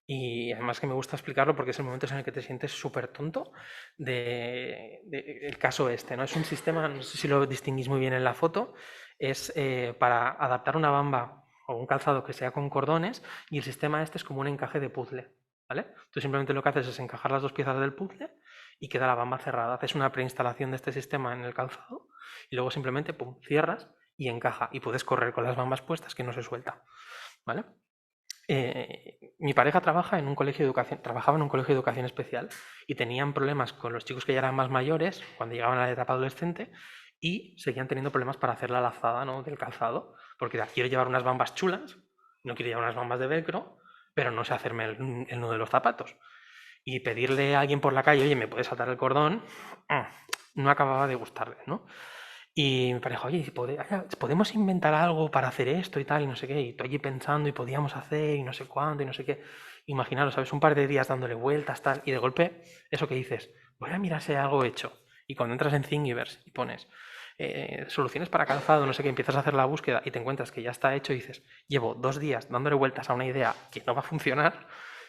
y además que me gusta explicarlo porque es el momento en el que te sientes súper tonto el caso este, ¿no? Es un sistema, no sé si lo distinguís muy bien en la foto, es para adaptar una bamba o un calzado que sea con cordones y el sistema este es como un encaje de puzzle, ¿vale? Tú simplemente lo que haces es encajar las dos piezas del puzzle y queda la bamba cerrada. Haces una preinstalación de este sistema en el calzado y luego simplemente pum, cierras y encaja y puedes correr con las bambas puestas que no se suelta, ¿vale? Mi pareja trabaja en un colegio de educación, trabajaba en un colegio de educación especial y tenían problemas con los chicos que ya eran más mayores cuando llegaban a la etapa adolescente y seguían teniendo problemas para hacer la lazada, ¿no? Del calzado, porque quiero llevar unas bambas chulas, no quiero llevar unas bambas de velcro, pero no sé hacerme el nudo de los zapatos. Y pedirle a alguien por la calle, oye, ¿me puedes saltar el cordón? No acababa de gustarle, ¿no? Y me pareció, oye, podemos inventar algo para hacer esto y tal, y no sé qué. Y tú allí pensando, y podíamos hacer, y no sé cuándo, y no sé qué. Imaginaros, ¿sabes? Un par de días dándole vueltas, tal, y de golpe, eso que dices, voy a mirar si hay algo hecho. Y cuando entras en Thingiverse y pones soluciones para calzado, no sé qué, empiezas a hacer la búsqueda y te encuentras que ya está hecho y dices, llevo 2 días dándole vueltas a una idea que no va a funcionar,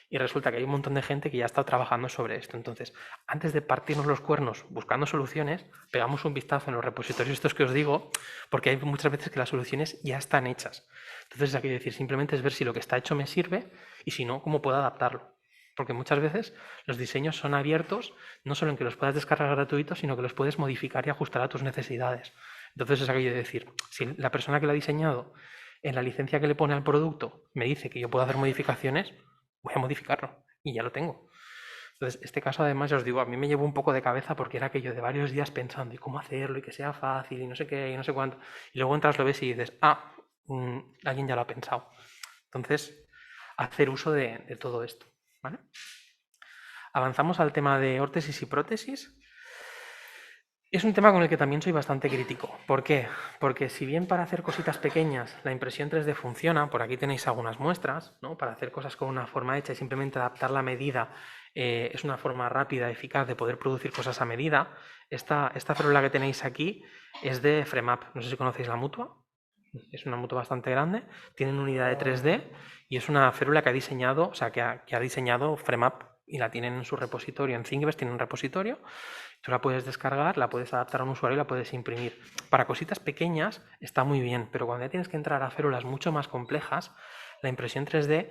y resulta que hay un montón de gente que ya está trabajando sobre esto. Entonces, antes de partirnos los cuernos buscando soluciones, pegamos un vistazo en los repositorios estos que os digo, porque hay muchas veces que las soluciones ya están hechas. Entonces, hay que decir, simplemente es ver si lo que está hecho me sirve y si no, cómo puedo adaptarlo. Porque muchas veces los diseños son abiertos, no solo en que los puedas descargar gratuitos, sino que los puedes modificar y ajustar a tus necesidades. Entonces es aquello de decir, si la persona que lo ha diseñado en la licencia que le pone al producto me dice que yo puedo hacer modificaciones, voy a modificarlo y ya lo tengo. Entonces, este caso además, ya os digo, a mí me llevó un poco de cabeza porque era aquello de varios días pensando y cómo hacerlo y que sea fácil y no sé qué y no sé cuánto. Y luego entras, lo ves y dices, alguien ya lo ha pensado. Entonces, hacer uso de todo esto. ¿Vale? Avanzamos al tema de órtesis y prótesis. Es un tema con el que también soy bastante crítico. ¿Por qué? Porque si bien para hacer cositas pequeñas la impresión 3D funciona, por aquí tenéis algunas muestras, ¿no? Para hacer cosas con una forma hecha y simplemente adaptar la medida es una forma rápida, eficaz de poder producir cosas a medida. Esta férula que tenéis aquí es de FreMap. No sé si conocéis la mutua. Es una mutua bastante grande. Tienen unidad de 3D y es una férula que ha diseñado, o sea, que ha diseñado FreMap y la tienen en su repositorio. En Thingiverse tienen un repositorio. Tú la puedes descargar, la puedes adaptar a un usuario y la puedes imprimir. Para cositas pequeñas está muy bien, pero cuando ya tienes que entrar a férulas mucho más complejas, la impresión 3D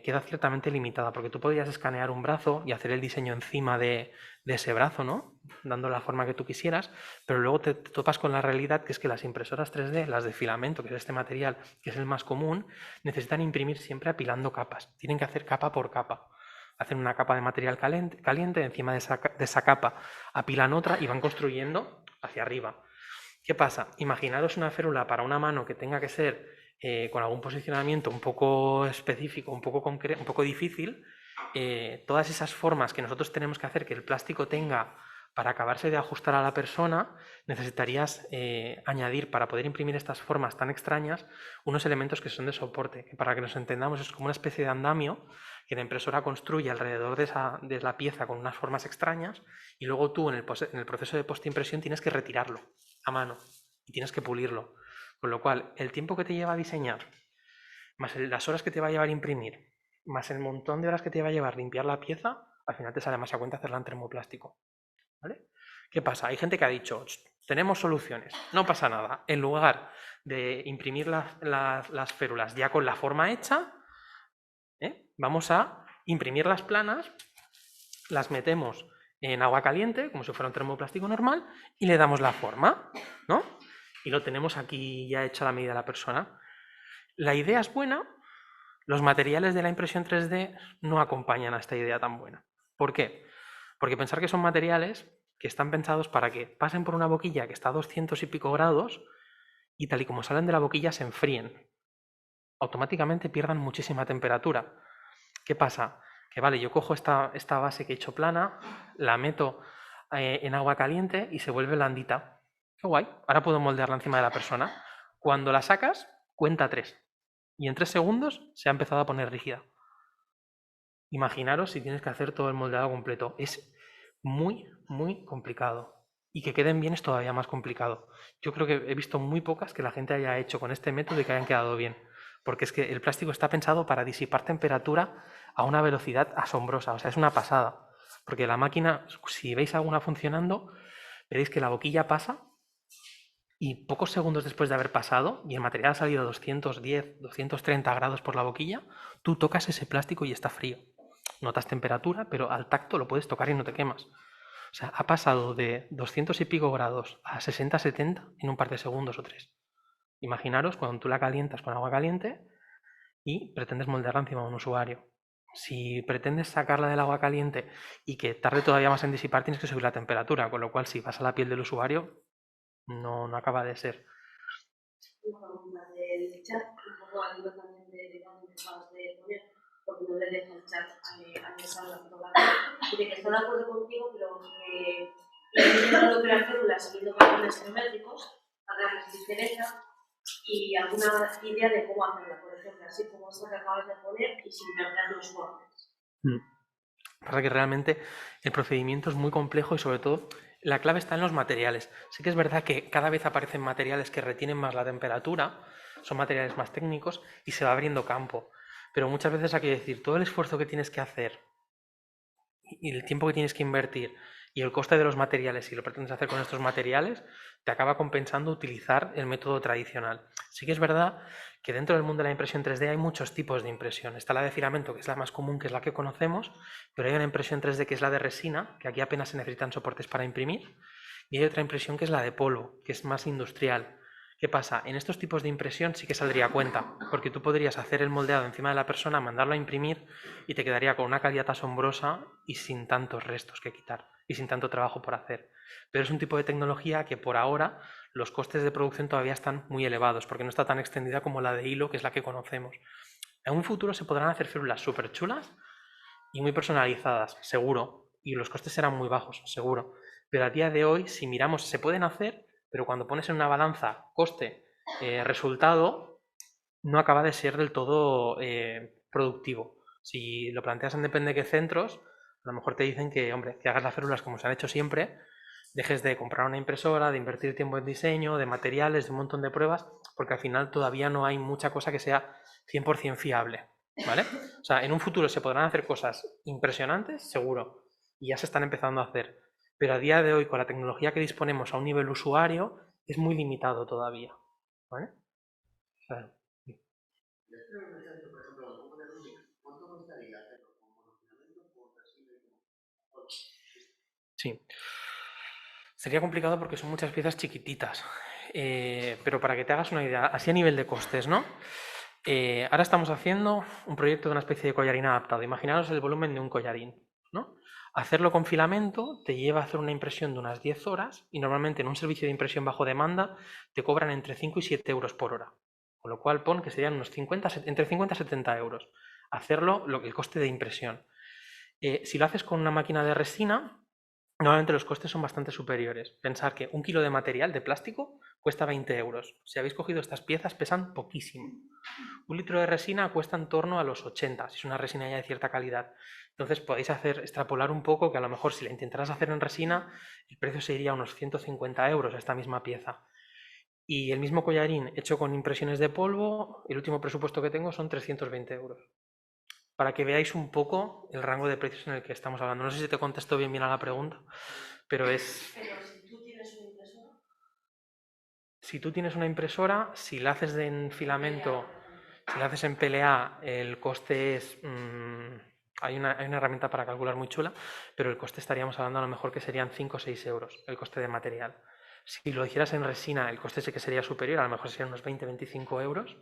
queda ciertamente limitada, porque tú podrías escanear un brazo y hacer el diseño encima de ese brazo, ¿no? Dando la forma que tú quisieras, pero luego te topas con la realidad que es que las impresoras 3D, las de filamento, que es este material, que es el más común, necesitan imprimir siempre apilando capas. Tienen que hacer capa por capa. Hacen una capa de material caliente, encima de esa capa apilan otra y van construyendo hacia arriba. ¿Qué pasa? Imaginaros una férula para una mano que tenga que ser con algún posicionamiento un poco específico, un poco difícil. Todas esas formas que nosotros tenemos que hacer que el plástico tenga para acabarse de ajustar a la persona, necesitarías añadir, para poder imprimir estas formas tan extrañas, unos elementos que son de soporte, que para que nos entendamos es como una especie de andamio que la impresora construye alrededor de la pieza con unas formas extrañas y luego tú en el proceso de postimpresión tienes que retirarlo a mano y tienes que pulirlo. Con lo cual, el tiempo que te lleva a diseñar, más las horas que te va a llevar a imprimir, más el montón de horas que te va a llevar limpiar la pieza, al final te sale más a cuenta hacerla en termoplástico. ¿Vale? ¿Qué pasa? Hay gente que ha dicho, tenemos soluciones, no pasa nada. En lugar de imprimir las férulas ya con la forma hecha, vamos a imprimir las planas, las metemos en agua caliente, como si fuera un termoplástico normal, y le damos la forma, ¿no? Y lo tenemos aquí ya hecho a la medida de la persona. La idea es buena, los materiales de la impresión 3D no acompañan a esta idea tan buena. ¿Por qué? Porque pensar que son materiales que están pensados para que pasen por una boquilla que está a 200 y pico grados y tal y como salen de la boquilla se enfríen. Automáticamente pierdan muchísima temperatura. ¿Qué pasa? Que vale, yo cojo esta base que he hecho plana, la meto en agua caliente y se vuelve blandita. Qué guay. Ahora puedo moldearla encima de la persona. Cuando la sacas, cuenta 3. Y en 3 segundos se ha empezado a poner rígida. Imaginaros si tienes que hacer todo el moldeado completo. Es muy, muy complicado. Y que queden bien es todavía más complicado. Yo creo que he visto muy pocas que la gente haya hecho con este método y que hayan quedado bien. Porque es que el plástico está pensado para disipar temperatura a una velocidad asombrosa. O sea, es una pasada. Porque la máquina, si veis alguna funcionando, veréis que la boquilla pasa y pocos segundos después de haber pasado y el material ha salido a 210, 230 grados por la boquilla, tú tocas ese plástico y está frío. Notas temperatura, pero al tacto lo puedes tocar y no te quemas. O sea, ha pasado de 200 y pico grados a 60, 70 en un par de segundos o 3. Imaginaros cuando tú la calientas con agua caliente y pretendes moldearla encima de un usuario. Si pretendes sacarla del agua caliente y que tarde todavía más en disipar, tienes que subir la temperatura, con lo cual si vas a la piel del usuario, no acaba de ser. La del chat, un poco al hilo también de cuando empezabas de poner, porque no le deja el chat a esa la fotografía. Y de que estoy de acuerdo contigo, pero que intentando crear células siguiendo patrones geométricos para darles ligereza y alguna idea de cómo hacerla, por ejemplo, así como esta que acabas de poner y sin perder los bordes. Pasa que realmente el procedimiento es muy complejo y sobre todo la clave está en los materiales. Sí que es verdad que cada vez aparecen materiales que retienen más la temperatura, son materiales más técnicos y se va abriendo campo. Pero muchas veces hay que decir, todo el esfuerzo que tienes que hacer y el tiempo que tienes que invertir y el coste de los materiales, si lo pretendes hacer con estos materiales, te acaba compensando utilizar el método tradicional. Sí que es verdad que dentro del mundo de la impresión 3D hay muchos tipos de impresión. Está la de filamento, que es la más común, que es la que conocemos, pero hay una impresión 3D que es la de resina, que aquí apenas se necesitan soportes para imprimir, y hay otra impresión que es la de polvo, que es más industrial. ¿Qué pasa? En estos tipos de impresión sí que saldría a cuenta, porque tú podrías hacer el moldeado encima de la persona, mandarlo a imprimir y te quedaría con una calidad asombrosa y sin tantos restos que quitar y sin tanto trabajo por hacer. Pero es un tipo de tecnología que por ahora los costes de producción todavía están muy elevados, porque no está tan extendida como la de hilo, que es la que conocemos. En un futuro se podrán hacer férulas súper chulas y muy personalizadas, seguro, y los costes serán muy bajos, seguro. pero a día de hoy, si miramos, se pueden hacer, pero cuando pones en una balanza coste-resultado, no acaba de ser del todo productivo. Si lo planteas en depende de qué centros, a lo mejor te dicen que, hombre, que hagas las férulas como se han hecho siempre, dejes de comprar una impresora, de invertir tiempo en diseño, de materiales, de un montón de pruebas, porque al final todavía no hay mucha cosa que sea 100% fiable, ¿vale? O sea, en un futuro se podrán hacer cosas impresionantes, seguro, y ya se están empezando a hacer, pero a día de hoy, con la tecnología que disponemos a un nivel usuario, es muy limitado todavía, ¿vale? O sea, sí. Sería complicado porque son muchas piezas chiquititas. Pero para que te hagas una idea, así a nivel de costes, ¿no? Ahora estamos haciendo un proyecto de una especie de collarín adaptado. Imaginaros el volumen de un collarín, ¿no? Hacerlo con filamento te lleva a hacer una impresión de unas 10 horas y normalmente en un servicio de impresión bajo demanda te cobran entre 5 y 7 euros por hora. Con lo cual pon que serían unos 50, entre 50 y 70 euros. Hacerlo, el coste de impresión. Si lo haces con una máquina de resina, normalmente los costes son bastante superiores. Pensar que un kilo de material de plástico cuesta 20 euros. Si habéis cogido estas piezas, pesan poquísimo. Un litro de resina cuesta en torno a los 80, si es una resina ya de cierta calidad. Entonces podéis extrapolar un poco que a lo mejor si la intentaras hacer en resina, el precio sería unos 150 euros esta misma pieza. Y el mismo collarín hecho con impresiones de polvo, el último presupuesto que tengo son 320 euros. Para que veáis un poco el rango de precios en el que estamos hablando. No sé si te contesto bien a la pregunta, pero es... Pero si tú tienes una impresora... Si tú tienes una impresora, si la haces en filamento, si la haces en PLA, el coste es... hay una herramienta para calcular muy chula, pero el coste estaríamos hablando a lo mejor que serían 5 o 6 euros, el coste de material. Si lo hicieras en resina, el coste sí que sería superior, a lo mejor serían unos 20-25 euros,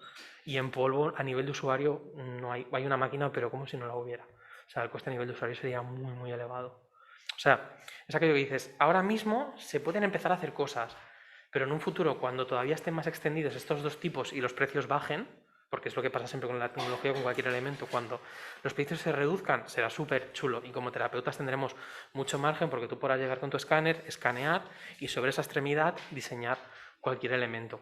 y en polvo, a nivel de usuario, no hay una máquina, pero como si no la hubiera. O sea, el coste a nivel de usuario sería muy, muy elevado. O sea, es aquello que dices, ahora mismo se pueden empezar a hacer cosas, pero en un futuro, cuando todavía estén más extendidos estos dos tipos y los precios bajen, porque es lo que pasa siempre con la tecnología o con cualquier elemento, cuando los precios se reduzcan, será súper chulo y como terapeutas tendremos mucho margen porque tú podrás llegar con tu escáner, escanear y sobre esa extremidad diseñar cualquier elemento.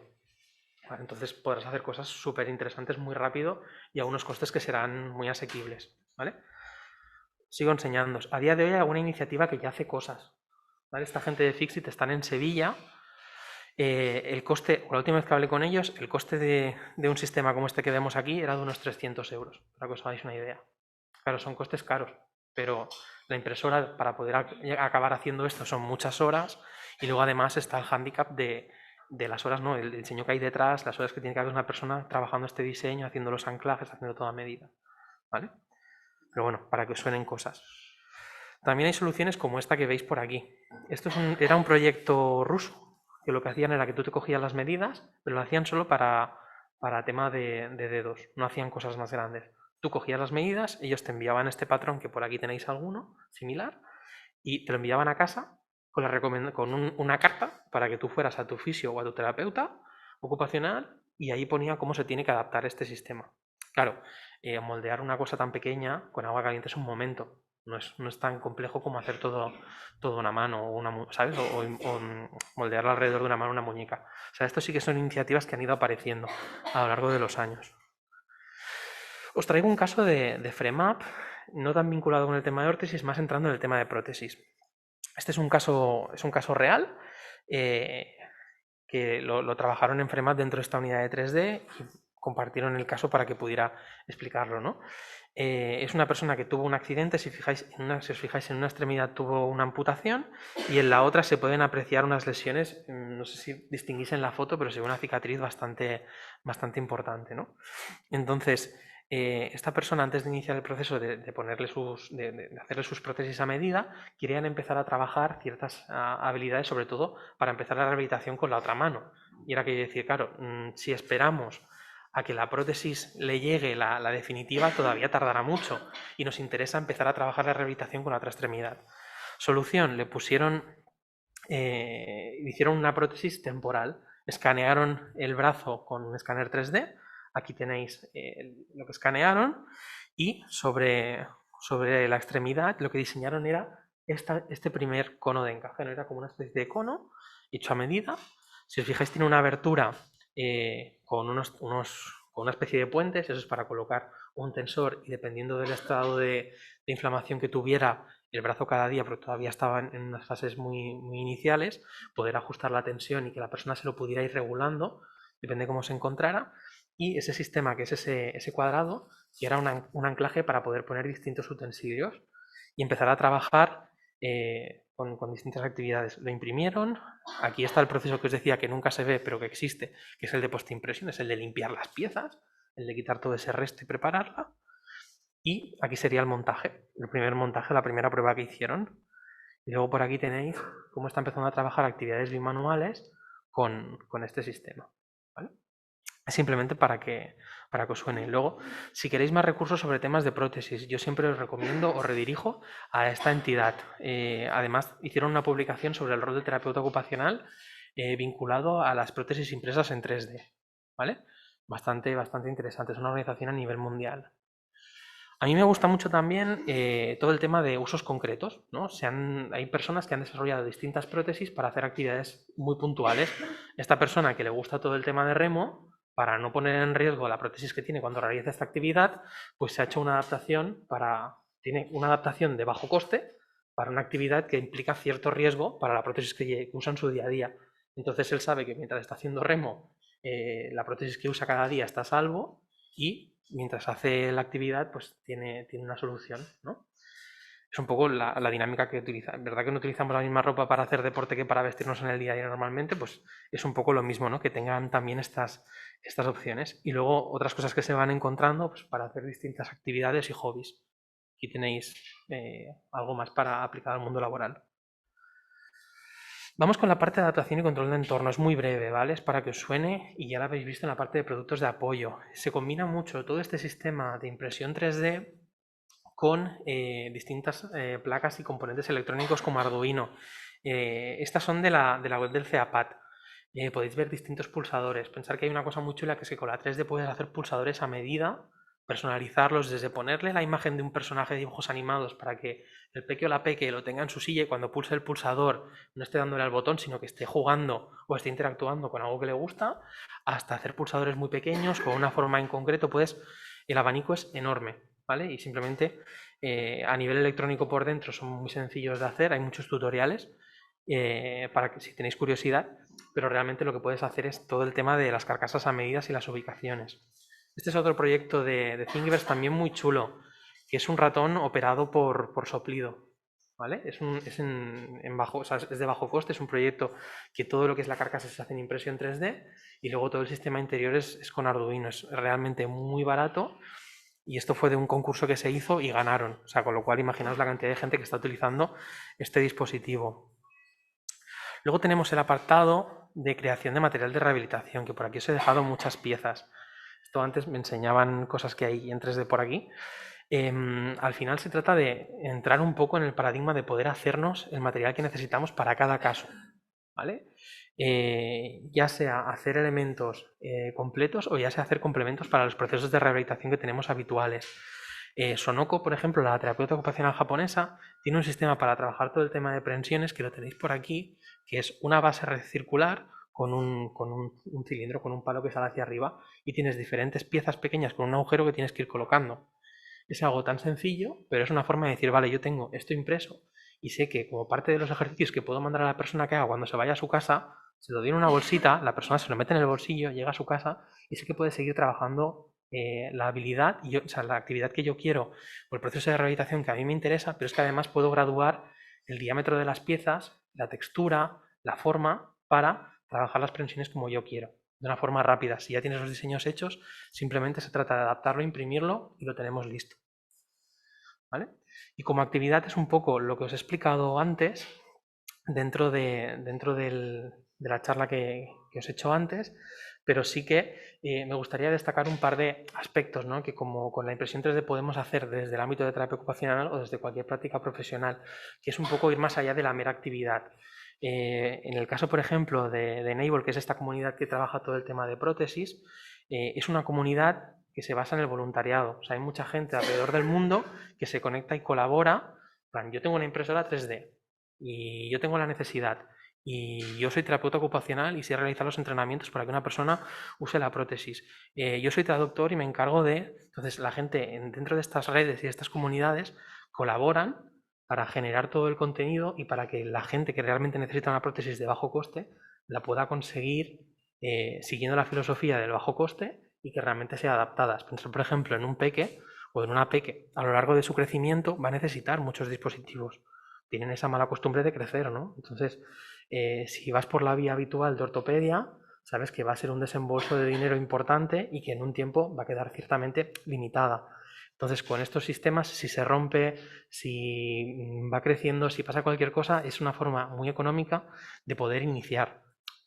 Vale, entonces podrás hacer cosas súper interesantes muy rápido y a unos costes que serán muy asequibles. ¿Vale? Sigo enseñando. A día de hoy hay alguna iniciativa que ya hace cosas. ¿Vale? Esta gente de Fixit están en Sevilla. El coste, la última vez que hablé con ellos, el coste de un sistema como este que vemos aquí era de unos 300 euros, para que os hagáis una idea. Claro, son costes caros, pero la impresora para poder acabar haciendo esto son muchas horas y luego además está el hándicap de las horas, ¿no? El diseño que hay detrás, las horas que tiene que haber una persona trabajando este diseño, haciendo los anclajes, haciendo toda medida. ¿Vale? Pero bueno, para que os suenen cosas. También hay soluciones como esta que veis por aquí. Esto era un proyecto ruso, que lo que hacían era que tú te cogías las medidas, pero lo hacían solo para tema de dedos, no hacían cosas más grandes. Tú cogías las medidas, ellos te enviaban este patrón, que por aquí tenéis alguno similar, y te lo enviaban a casa con una carta para que tú fueras a tu fisio o a tu terapeuta ocupacional y ahí ponía cómo se tiene que adaptar este sistema. Claro, moldear una cosa tan pequeña con agua caliente es un momento. No es tan complejo como hacer todo una mano, ¿sabes? O moldear alrededor de una mano una muñeca. O sea, esto sí que son iniciativas que han ido apareciendo a lo largo de los años. Os traigo un caso de FREMAP, no tan vinculado con el tema de órtesis, más entrando en el tema de prótesis. Este es un caso real, que lo trabajaron en FREMAP dentro de esta unidad de 3D y compartieron el caso para que pudiera explicarlo, ¿no? Es una persona que tuvo un accidente, si os fijáis en una extremidad tuvo una amputación y en la otra se pueden apreciar unas lesiones, no sé si distinguís en la foto, pero se ve una cicatriz bastante importante, ¿no? Entonces, esta persona antes de iniciar el proceso de hacerle sus prótesis a medida, querían empezar a trabajar ciertas habilidades, sobre todo para empezar la rehabilitación con la otra mano. Y era que decir, claro, si esperamos a que la prótesis le llegue la definitiva, todavía tardará mucho y nos interesa empezar a trabajar la rehabilitación con la otra extremidad. Solución, hicieron una prótesis temporal, escanearon el brazo con un escáner 3D, aquí tenéis lo que escanearon y sobre la extremidad lo que diseñaron era este primer cono de encaje, ¿no? Era como una especie de cono hecho a medida. Si os fijáis, tiene una abertura con con una especie de puentes, eso es para colocar un tensor y dependiendo del estado de inflamación que tuviera el brazo cada día, porque todavía estaba en unas fases muy iniciales, poder ajustar la tensión y que la persona se lo pudiera ir regulando, depende de cómo se encontrara. Y ese sistema, que es ese cuadrado, que era un anclaje para poder poner distintos utensilios y empezar a trabajar con distintas actividades. Lo imprimieron. Aquí está el proceso que os decía que nunca se ve, pero que existe, que es el de postimpresión, es el de limpiar las piezas, el de quitar todo ese resto y prepararla. Y aquí sería el montaje, el primer montaje, la primera prueba que hicieron. Y luego por aquí tenéis cómo está empezando a trabajar actividades bimanuales con este sistema. ¿Vale? Simplemente para que os suene. Luego, si queréis más recursos sobre temas de prótesis, yo siempre os recomiendo, os redirijo a esta entidad. Además, hicieron una publicación sobre el rol del terapeuta ocupacional vinculado a las prótesis impresas en 3D. ¿Vale? Bastante interesante. Es una organización a nivel mundial. A mí me gusta mucho también todo el tema de usos concretos, ¿no? Hay personas que han desarrollado distintas prótesis para hacer actividades muy puntuales. Esta persona que le gusta todo el tema de remo, para no poner en riesgo la prótesis que tiene cuando realiza esta actividad, pues se ha hecho una adaptación tiene una adaptación de bajo coste para una actividad que implica cierto riesgo para la prótesis que usa en su día a día. Entonces él sabe que mientras está haciendo remo, la prótesis que usa cada día está a salvo y mientras hace la actividad, pues tiene una solución, ¿no? Es un poco la dinámica que utiliza. En verdad que no utilizamos la misma ropa para hacer deporte que para vestirnos en el día a día normalmente, pues es un poco lo mismo, ¿no? Que tengan también estas opciones. Y luego otras cosas que se van encontrando pues, para hacer distintas actividades y hobbies. Aquí tenéis algo más para aplicar al mundo laboral. Vamos con la parte de adaptación y control de entorno. Es muy breve, ¿vale? Es para que os suene y ya lo habéis visto en la parte de productos de apoyo. Se combina mucho todo este sistema de impresión 3D con distintas placas y componentes electrónicos como Arduino. Estas son de la web del CEAPAT. Podéis ver distintos pulsadores. Pensar que hay una cosa muy chula que es que con la 3D puedes hacer pulsadores a medida, personalizarlos desde ponerle la imagen de un personaje de dibujos animados para que el peque o la peque lo tenga en su silla y cuando pulse el pulsador no esté dándole al botón, sino que esté jugando o esté interactuando con algo que le gusta, hasta hacer pulsadores muy pequeños con una forma en concreto, el abanico es enorme, ¿vale? Y simplemente a nivel electrónico por dentro son muy sencillos de hacer, hay muchos tutoriales para que si tenéis curiosidad, pero realmente lo que puedes hacer es todo el tema de las carcasas a medidas y las ubicaciones. Este es otro proyecto de Thingiverse también muy chulo, que es un ratón operado por soplido. ¿Vale? Es bajo, o sea, es de bajo coste, es un proyecto que todo lo que es la carcasa se hace en impresión 3D y luego todo el sistema interior es con Arduino. Es realmente muy barato y esto fue de un concurso que se hizo y ganaron. O sea, con lo cual imaginaos la cantidad de gente que está utilizando este dispositivo. Luego tenemos el apartado de creación de material de rehabilitación, que por aquí os he dejado muchas piezas. Esto antes me enseñaban cosas que hay en 3D por aquí. Al final se trata de entrar un poco en el paradigma de poder hacernos el material que necesitamos para cada caso, ¿vale? Ya sea hacer elementos completos o ya sea hacer complementos para los procesos de rehabilitación que tenemos habituales. Sonoko, por ejemplo, la terapeuta ocupacional japonesa, tiene un sistema para trabajar todo el tema de prensiones que lo tenéis por aquí, que es una base circular con un cilindro, con un palo que sale hacia arriba y tienes diferentes piezas pequeñas con un agujero que tienes que ir colocando. Es algo tan sencillo, pero es una forma de decir, vale, yo tengo esto impreso y sé que como parte de los ejercicios que puedo mandar a la persona que haga cuando se vaya a su casa, se lo doy en una bolsita, la persona se lo mete en el bolsillo, llega a su casa y sé que puede seguir trabajando la habilidad, o sea, la actividad que yo quiero o el proceso de rehabilitación que a mí me interesa, pero es que además puedo graduar el diámetro de las piezas, la textura, la forma para trabajar las prensiones como yo quiero, de una forma rápida. Si ya tienes los diseños hechos, simplemente se trata de adaptarlo, imprimirlo y lo tenemos listo. ¿Vale? Y como actividad es un poco lo que os he explicado antes, dentro de la charla que os he hecho antes, pero sí que me gustaría destacar un par de aspectos, ¿no? Que como con la impresión 3D podemos hacer desde el ámbito de terapia ocupacional o desde cualquier práctica profesional, que es un poco ir más allá de la mera actividad. En el caso, por ejemplo, de Enable, que es esta comunidad que trabaja todo el tema de prótesis, es una comunidad que se basa en el voluntariado. O sea, hay mucha gente alrededor del mundo que se conecta y colabora Yo tengo una impresora 3D y yo tengo la necesidad y yo soy terapeuta ocupacional y sé realizar los entrenamientos para que una persona use la prótesis. Yo soy traductor y me encargo de... Entonces la gente dentro de estas redes y de estas comunidades colaboran para generar todo el contenido y para que la gente que realmente necesita una prótesis de bajo coste la pueda conseguir siguiendo la filosofía del bajo coste y que realmente sea adaptadas. Pensar, por ejemplo, en un peque o en una peque, a lo largo de su crecimiento va a necesitar muchos dispositivos. Tienen esa mala costumbre de crecer, ¿no? Entonces, si vas por la vía habitual de ortopedia, sabes que va a ser un desembolso de dinero importante y que en un tiempo va a quedar ciertamente limitada. Entonces, con estos sistemas, si se rompe, si va creciendo, si pasa cualquier cosa, es una forma muy económica de poder iniciar.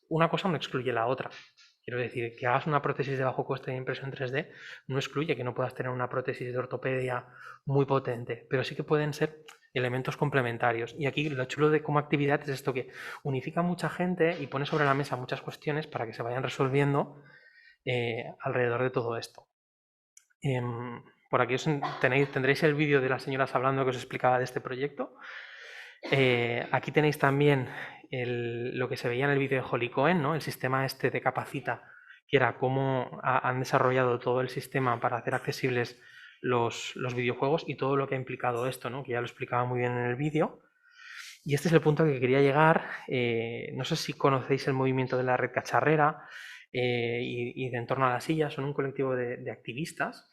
Una cosa no excluye la otra. Quiero decir, que hagas una prótesis de bajo coste de impresión 3D no excluye que no puedas tener una prótesis de ortopedia muy potente, pero sí que pueden ser elementos complementarios. Y aquí lo chulo de como actividad es esto, que unifica a mucha gente y pone sobre la mesa muchas cuestiones para que se vayan resolviendo alrededor de todo esto. Por aquí tendréis el vídeo de las señoras hablando que os explicaba de este proyecto. Aquí tenéis también lo que se veía en el vídeo de Holly Cohen, ¿no? El sistema este de Capacita, que era cómo han desarrollado todo el sistema para hacer accesibles los videojuegos y todo lo que ha implicado esto, ¿no? Que ya lo explicaba muy bien en el vídeo. Y este es el punto al que quería llegar. No sé si conocéis el movimiento de la red cacharrera y de En torno a la silla. Son un colectivo de activistas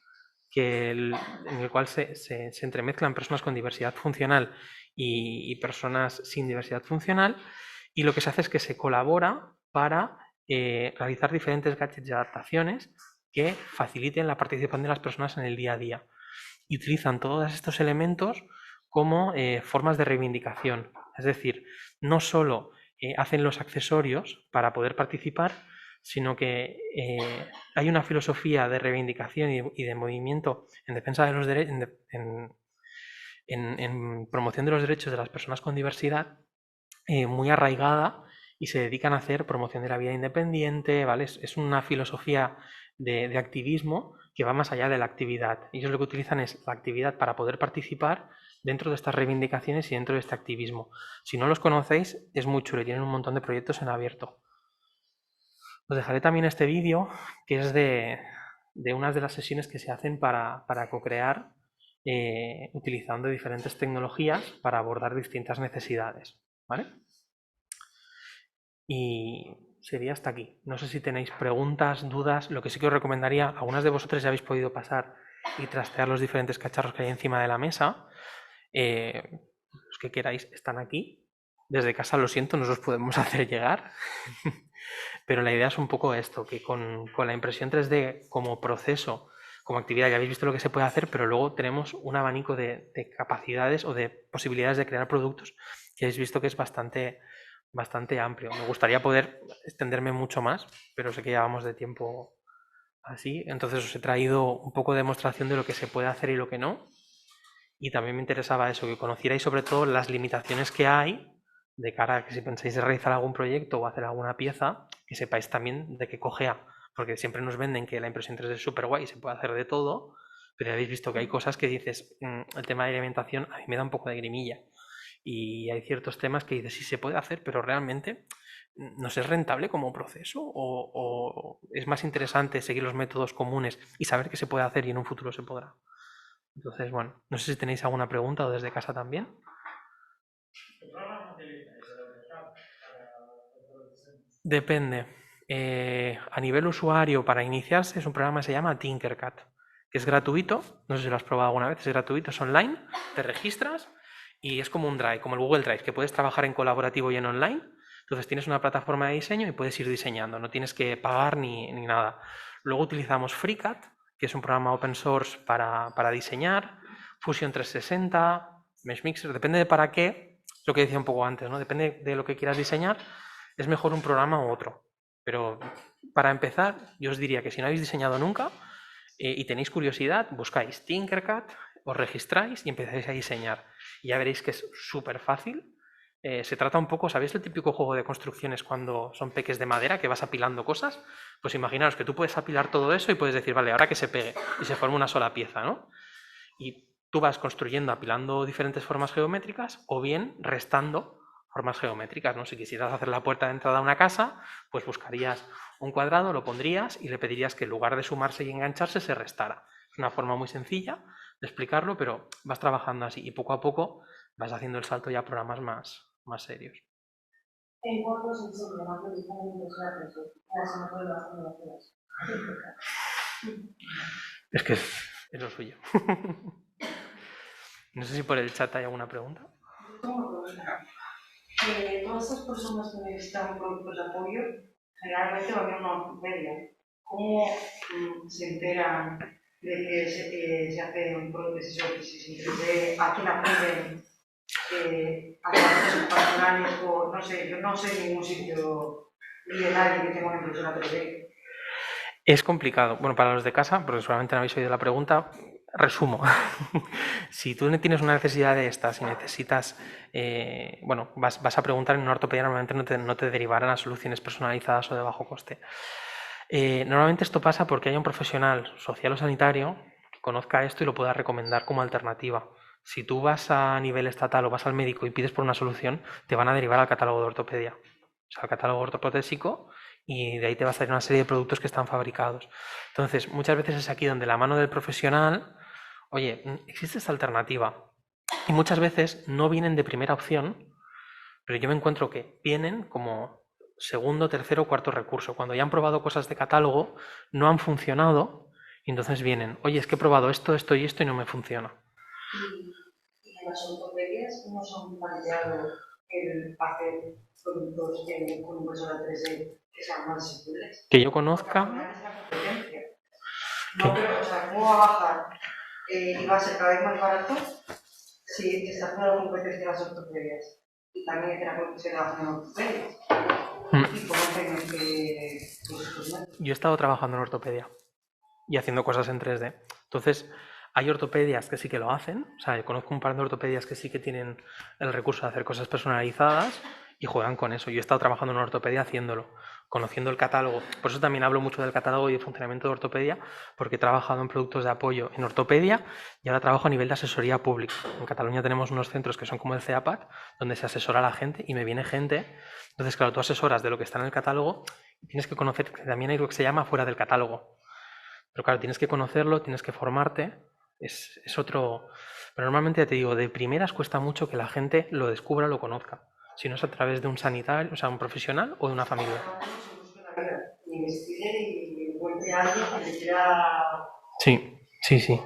en el cual se entremezclan personas con diversidad funcional y personas sin diversidad funcional, y lo que se hace es que se colabora para realizar diferentes gadgets y adaptaciones que faciliten la participación de las personas en el día a día. Y utilizan todos estos elementos como formas de reivindicación. Es decir, no solo hacen los accesorios para poder participar, sino que hay una filosofía de reivindicación y de movimiento en defensa de los derechos, en promoción de los derechos de las personas con diversidad muy arraigada, y se dedican a hacer promoción de la vida independiente, ¿vale? Es una filosofía de activismo que va más allá de la actividad. Ellos lo que utilizan es la actividad para poder participar dentro de estas reivindicaciones y dentro de este activismo. Si no los conocéis, es muy chulo y tienen un montón de proyectos en abierto. Os dejaré también este vídeo, que es de unas de las sesiones que se hacen para co-crear utilizando diferentes tecnologías para abordar distintas necesidades, ¿vale? Y sería hasta aquí. No sé si tenéis preguntas, dudas. Lo que sí que os recomendaría, algunas de vosotros ya habéis podido pasar y trastear los diferentes cacharros que hay encima de la mesa. Los que queráis están aquí. Desde casa, lo siento, no os podemos hacer llegar. Pero la idea es un poco esto, que con la impresión 3D como proceso, como actividad, ya habéis visto lo que se puede hacer, pero luego tenemos un abanico de capacidades o de posibilidades de crear productos que habéis visto que es bastante amplio. Me gustaría poder extenderme mucho más, pero sé que ya vamos de tiempo así. Entonces os he traído un poco de demostración de lo que se puede hacer y lo que no. Y también me interesaba eso, que conocierais sobre todo las limitaciones que hay de cara a que si pensáis de realizar algún proyecto o hacer alguna pieza, que sepáis también de qué cojea. Porque siempre nos venden que la impresión 3D es súper guay y se puede hacer de todo, pero ya habéis visto que hay cosas que dices, el tema de alimentación a mí me da un poco de grimilla. Y hay ciertos temas que dices, sí se puede hacer, pero realmente no es rentable como proceso, o es más interesante seguir los métodos comunes y saber que se puede hacer y en un futuro se podrá. Entonces, bueno, no sé si tenéis alguna pregunta o desde casa también. Depende. A nivel usuario, para iniciarse, es un programa que se llama Tinkercad, que es gratuito. No sé si lo has probado alguna vez, es gratuito, es online, te registras y es como un Drive, como el Google Drive, que puedes trabajar en colaborativo y en online. Entonces tienes una plataforma de diseño y puedes ir diseñando, no tienes que pagar ni nada. Luego utilizamos FreeCAD, que es un programa open source para diseñar, Fusion 360, Meshmixer, depende de para qué, lo que decía un poco antes, ¿no? Depende de lo que quieras diseñar, es mejor un programa u otro. Pero para empezar, yo os diría que si no habéis diseñado nunca y tenéis curiosidad, buscáis Tinkercad, os registráis y empezáis a diseñar. Y ya veréis que es súper fácil. Se trata un poco, ¿sabéis el típico juego de construcciones cuando son peques de madera que vas apilando cosas? Pues imaginaos que tú puedes apilar todo eso y puedes decir, vale, ahora que se pegue y se forma una sola pieza, ¿no? Y tú vas construyendo, apilando diferentes formas geométricas o bien restando formas geométricas, ¿no? Si quisieras hacer la puerta de entrada a una casa, pues buscarías un cuadrado, lo pondrías y le pedirías que en lugar de sumarse y engancharse, se restara. Es una forma muy sencilla de explicarlo, pero vas trabajando así y poco a poco vas haciendo el salto ya a programas más serios. En cuanto se enseña la producción de impresora 3D, las nuevas tecnologías. Es que es lo suyo. No sé si por el chat hay alguna pregunta. Yo tengo una pregunta. Todas estas personas que necesitan productos de apoyo, generalmente van a una ortopedia. ¿Cómo se enteran de que se hace un prótesis o prótesis en 3D? ¿A quién acuden? ¿A clases ocupacionales? O no sé, yo no sé ningún sitio ni de nadie que tenga una impresora 3D. Es complicado. Bueno, para los de casa, porque seguramente no habéis oído la pregunta, resumo. Si tú tienes una necesidad de estas y necesitas, bueno, vas a preguntar en una ortopedia, normalmente no te derivarán a soluciones personalizadas o de bajo coste. Normalmente esto pasa porque hay un profesional social o sanitario que conozca esto y lo pueda recomendar como alternativa. Si tú vas a nivel estatal o vas al médico y pides por una solución, te van a derivar al catálogo de ortopedia, o sea, al catálogo ortoprotésico, y de ahí te va a salir una serie de productos que están fabricados. Entonces, muchas veces es aquí donde la mano del profesional, oye, existe esta alternativa. Y muchas veces no vienen de primera opción, pero yo me encuentro que vienen como segundo, tercero o cuarto recurso. Cuando ya han probado cosas de catálogo, no han funcionado, y entonces vienen, oye, es que he probado esto, esto y esto y no me funciona. Y en las ortopedias no son planteados el hacer productos con impresora 3D que sean más accesibles. Que yo conozca. No, pero, o sea, ¿cómo va a bajar y va a ser cada vez más barato si está haciendo la competencia de las ortopedias? Y también que la competencia de las ortopedias. Y cómo tienen que. Yo he estado trabajando en ortopedia y haciendo cosas en 3D. Entonces, hay ortopedias que sí que lo hacen. O sea, yo conozco un par de ortopedias que sí que tienen el recurso de hacer cosas personalizadas y juegan con eso. Yo he estado trabajando en una ortopedia haciéndolo, conociendo el catálogo. Por eso también hablo mucho del catálogo y el funcionamiento de ortopedia, porque he trabajado en productos de apoyo en ortopedia y ahora trabajo a nivel de asesoría pública. En Cataluña tenemos unos centros que son como el CEAPAC, donde se asesora a la gente y me viene gente. Entonces, claro, tú asesoras de lo que está en el catálogo y tienes que conocer que también hay lo que se llama fuera del catálogo. Pero claro, tienes que conocerlo, tienes que formarte, es otro. Pero normalmente ya te digo, de primeras cuesta mucho que la gente lo descubra, lo conozca. Si no es a través de un sanitario, o sea, un profesional o de una familia. Sí, sí, sí.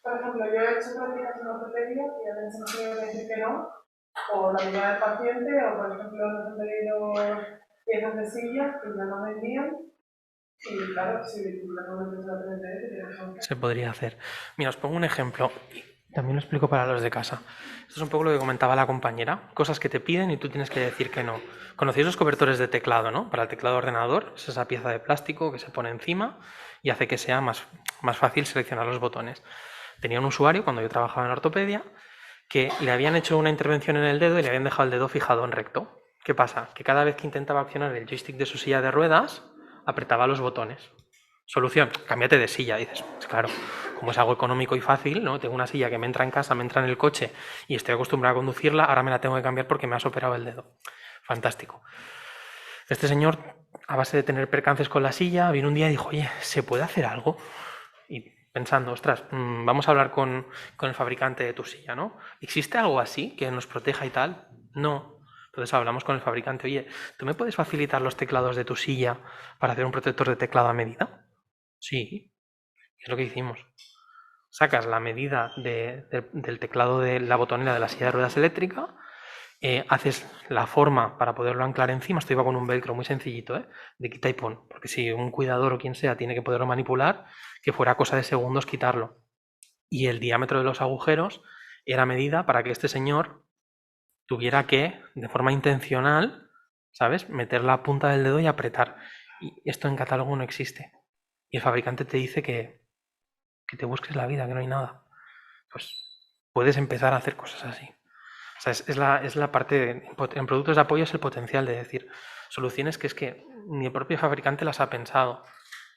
Por ejemplo, yo he hecho prácticas en ortopedia y a veces me quiero decir que no, o la mitad del paciente, o por ejemplo, nos han pedido piezas de sillas que ya no vendían. Y claro, si la momento la 3D, se podría hacer. Mira, os pongo un ejemplo. También lo explico para los de casa. Esto es un poco lo que comentaba la compañera. Cosas que te piden y tú tienes que decir que no. Conocéis los cobertores de teclado, ¿no? Para el teclado de ordenador. Es esa pieza de plástico que se pone encima y hace que sea más fácil seleccionar los botones. Tenía un usuario, cuando yo trabajaba en ortopedia, que le habían hecho una intervención en el dedo y le habían dejado el dedo fijado en recto. ¿Qué pasa? Que cada vez que intentaba accionar el joystick de su silla de ruedas, apretaba los botones. Solución, cámbiate de silla. Dices, pues claro, como es algo económico y fácil, ¿no? Tengo una silla que me entra en casa, me entra en el coche y estoy acostumbrado a conducirla, ahora me la tengo que cambiar porque me has operado el dedo. Fantástico. Este señor, a base de tener percances con la silla, vino un día y dijo, oye, ¿se puede hacer algo? Y pensando, ostras, vamos a hablar con el fabricante de tu silla, ¿no? ¿Existe algo así que nos proteja y tal? No. Entonces hablamos con el fabricante, oye, ¿tú me puedes facilitar los teclados de tu silla para hacer un protector de teclado a medida? Sí, es lo que hicimos. Sacas la medida del teclado de la botonera de la silla de ruedas eléctrica, haces la forma para poderlo anclar encima. Esto iba con un velcro muy sencillito, de quita y pon, porque si un cuidador o quien sea tiene que poderlo manipular, que fuera cosa de segundos quitarlo. Y el diámetro de los agujeros era medida para que este señor tuviera que, de forma intencional, ¿sabes?, meter la punta del dedo y apretar. Y esto en catálogo no existe. Y el fabricante te dice que te busques la vida, que no hay nada. Pues puedes empezar a hacer cosas así. O sea, es la parte, en productos de apoyo es el potencial de decir soluciones que es que ni el propio fabricante las ha pensado.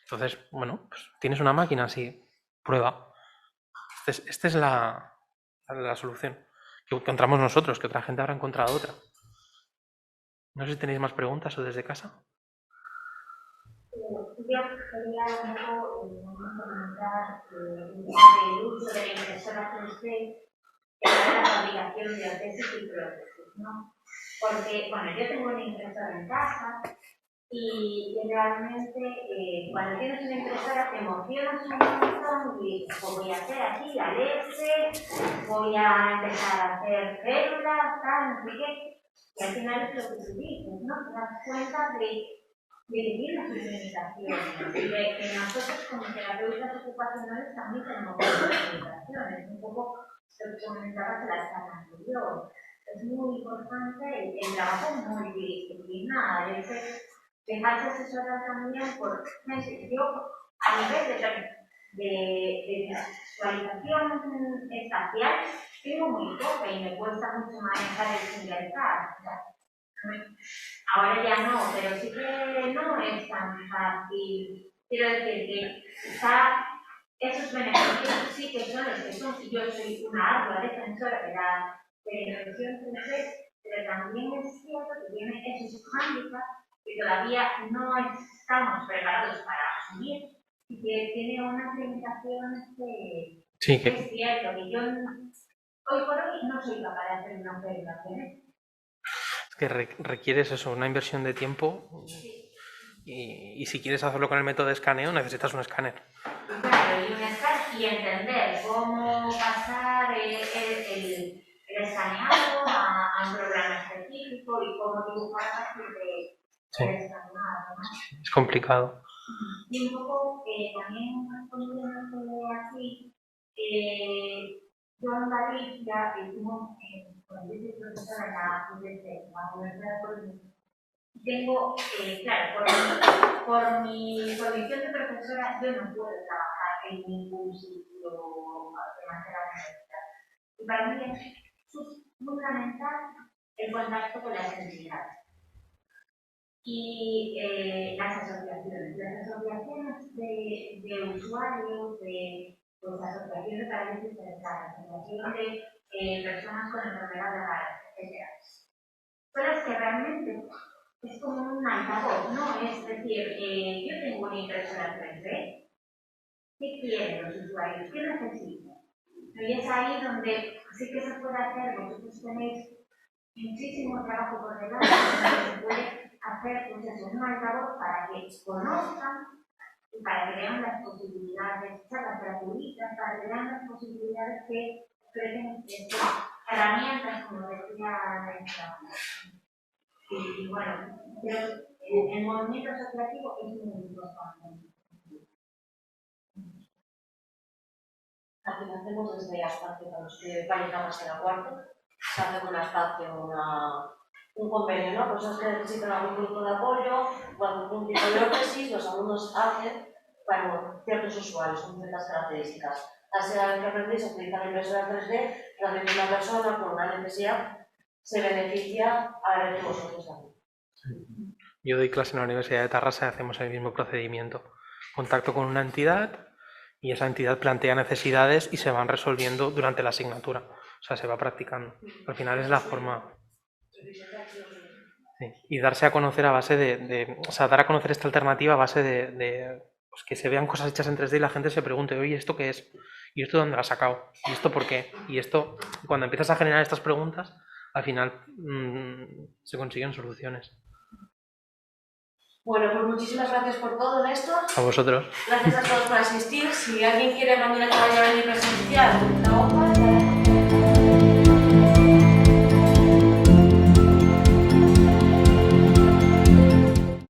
Entonces, bueno, pues tienes una máquina así, prueba. Esta es la solución que encontramos nosotros, que otra gente habrá encontrado otra. No sé si tenéis más preguntas o desde casa. Yo quería un poco comentar el uso de la impresora 3D para la fabricación de ortesis y prótesis, ¿no? Porque, bueno, yo tengo una impresora en casa y realmente cuando tienes una impresora te emocionas un montón y pues voy a hacer aquí la leche, voy a empezar a hacer células, tal, no sé qué, y al final es lo que tú dices, ¿no? Te das cuenta de que tiene sus limitaciones y de que nosotros como terapeutas ocupacionales también tenemos muchas limitaciones, un poco lo que comentabas de la charla anterior. Es muy importante el trabajo multidisciplinar, dejarse asesorar también por gente. Yo, a nivel de visualización espacial, tengo muy poca y me cuesta mucho manejar el single touch. Ahora ya no, pero sí que no es tan fácil. Quiero decir que quizá esos beneficios sí que son los que son. Yo soy una ardua defensora de la impresión 3D, pero también es cierto que tiene esos hándicaps que todavía no estamos preparados para asumir y que tiene unas limitaciones que es cierto que yo hoy por hoy no soy capaz de hacer una observación. Que requieres eso, una inversión de tiempo y si quieres hacerlo con el método de escaneo necesitas un escáner. Claro, y un escáner y entender cómo pasar el escaneado a un programa específico y cómo dibujar a partir del escaneado, ¿no? Es complicado. Y un poco también respondiendo así, yo en Galicia hicimos cuando yo soy profesora en la Universidad de Colombia, tengo, claro, por mi condición de profesora, yo no puedo trabajar en ningún sitio de manera universitaria. Y para mí es fundamental el contacto con las entidades y las asociaciones. Las asociaciones de usuarios, de asociaciones de parálisis cerebral, asociaciones de personas con enfermedades raras, etc. Son las que realmente es como un altavoz, ¿no? Es decir, yo tengo una impresora 3D, ¿qué quieren los usuarios? ¿Qué necesitan? Y es ahí donde sí que se puede hacer, vosotros tenéis muchísimo trabajo por delante, donde se puede hacer pues eso, un altavoz para que conozcan y para que vean las posibilidades, charlas gratuitas, para que vean las posibilidades que ofrecen herramientas, como decía Alejandra. Y bueno, el movimiento asociativo es muy importante. Al final hacemos desde Astacio para los que vayan a pasar a cuarto, se hace con Astacio un convenio, ¿no? Personas que necesitan algún grupo de apoyo o algún tipo de órtesis, los alumnos hacen para ciertos usuarios con ciertas características. Así la vez que aprendéis a utilizar la impresora 3D, la misma persona con una necesidad se beneficia a la vez que vosotros también. Yo doy clase en la Universidad de Tarrasa y hacemos el mismo procedimiento. Contacto con una entidad y esa entidad plantea necesidades y se van resolviendo durante la asignatura. O sea, se va practicando. Al final es la forma. Sí. Y darse a conocer a base o sea, dar a conocer esta alternativa a base de pues que se vean cosas hechas en 3D y la gente se pregunte, oye, ¿esto qué es? ¿Y esto dónde lo has sacado? ¿Y esto por qué? Y esto, cuando empiezas a generar estas preguntas, al final se consiguen soluciones. Bueno, pues muchísimas gracias por todo, Néstor. A vosotros. Gracias a todos por asistir. Si alguien quiere mandar una caballo a la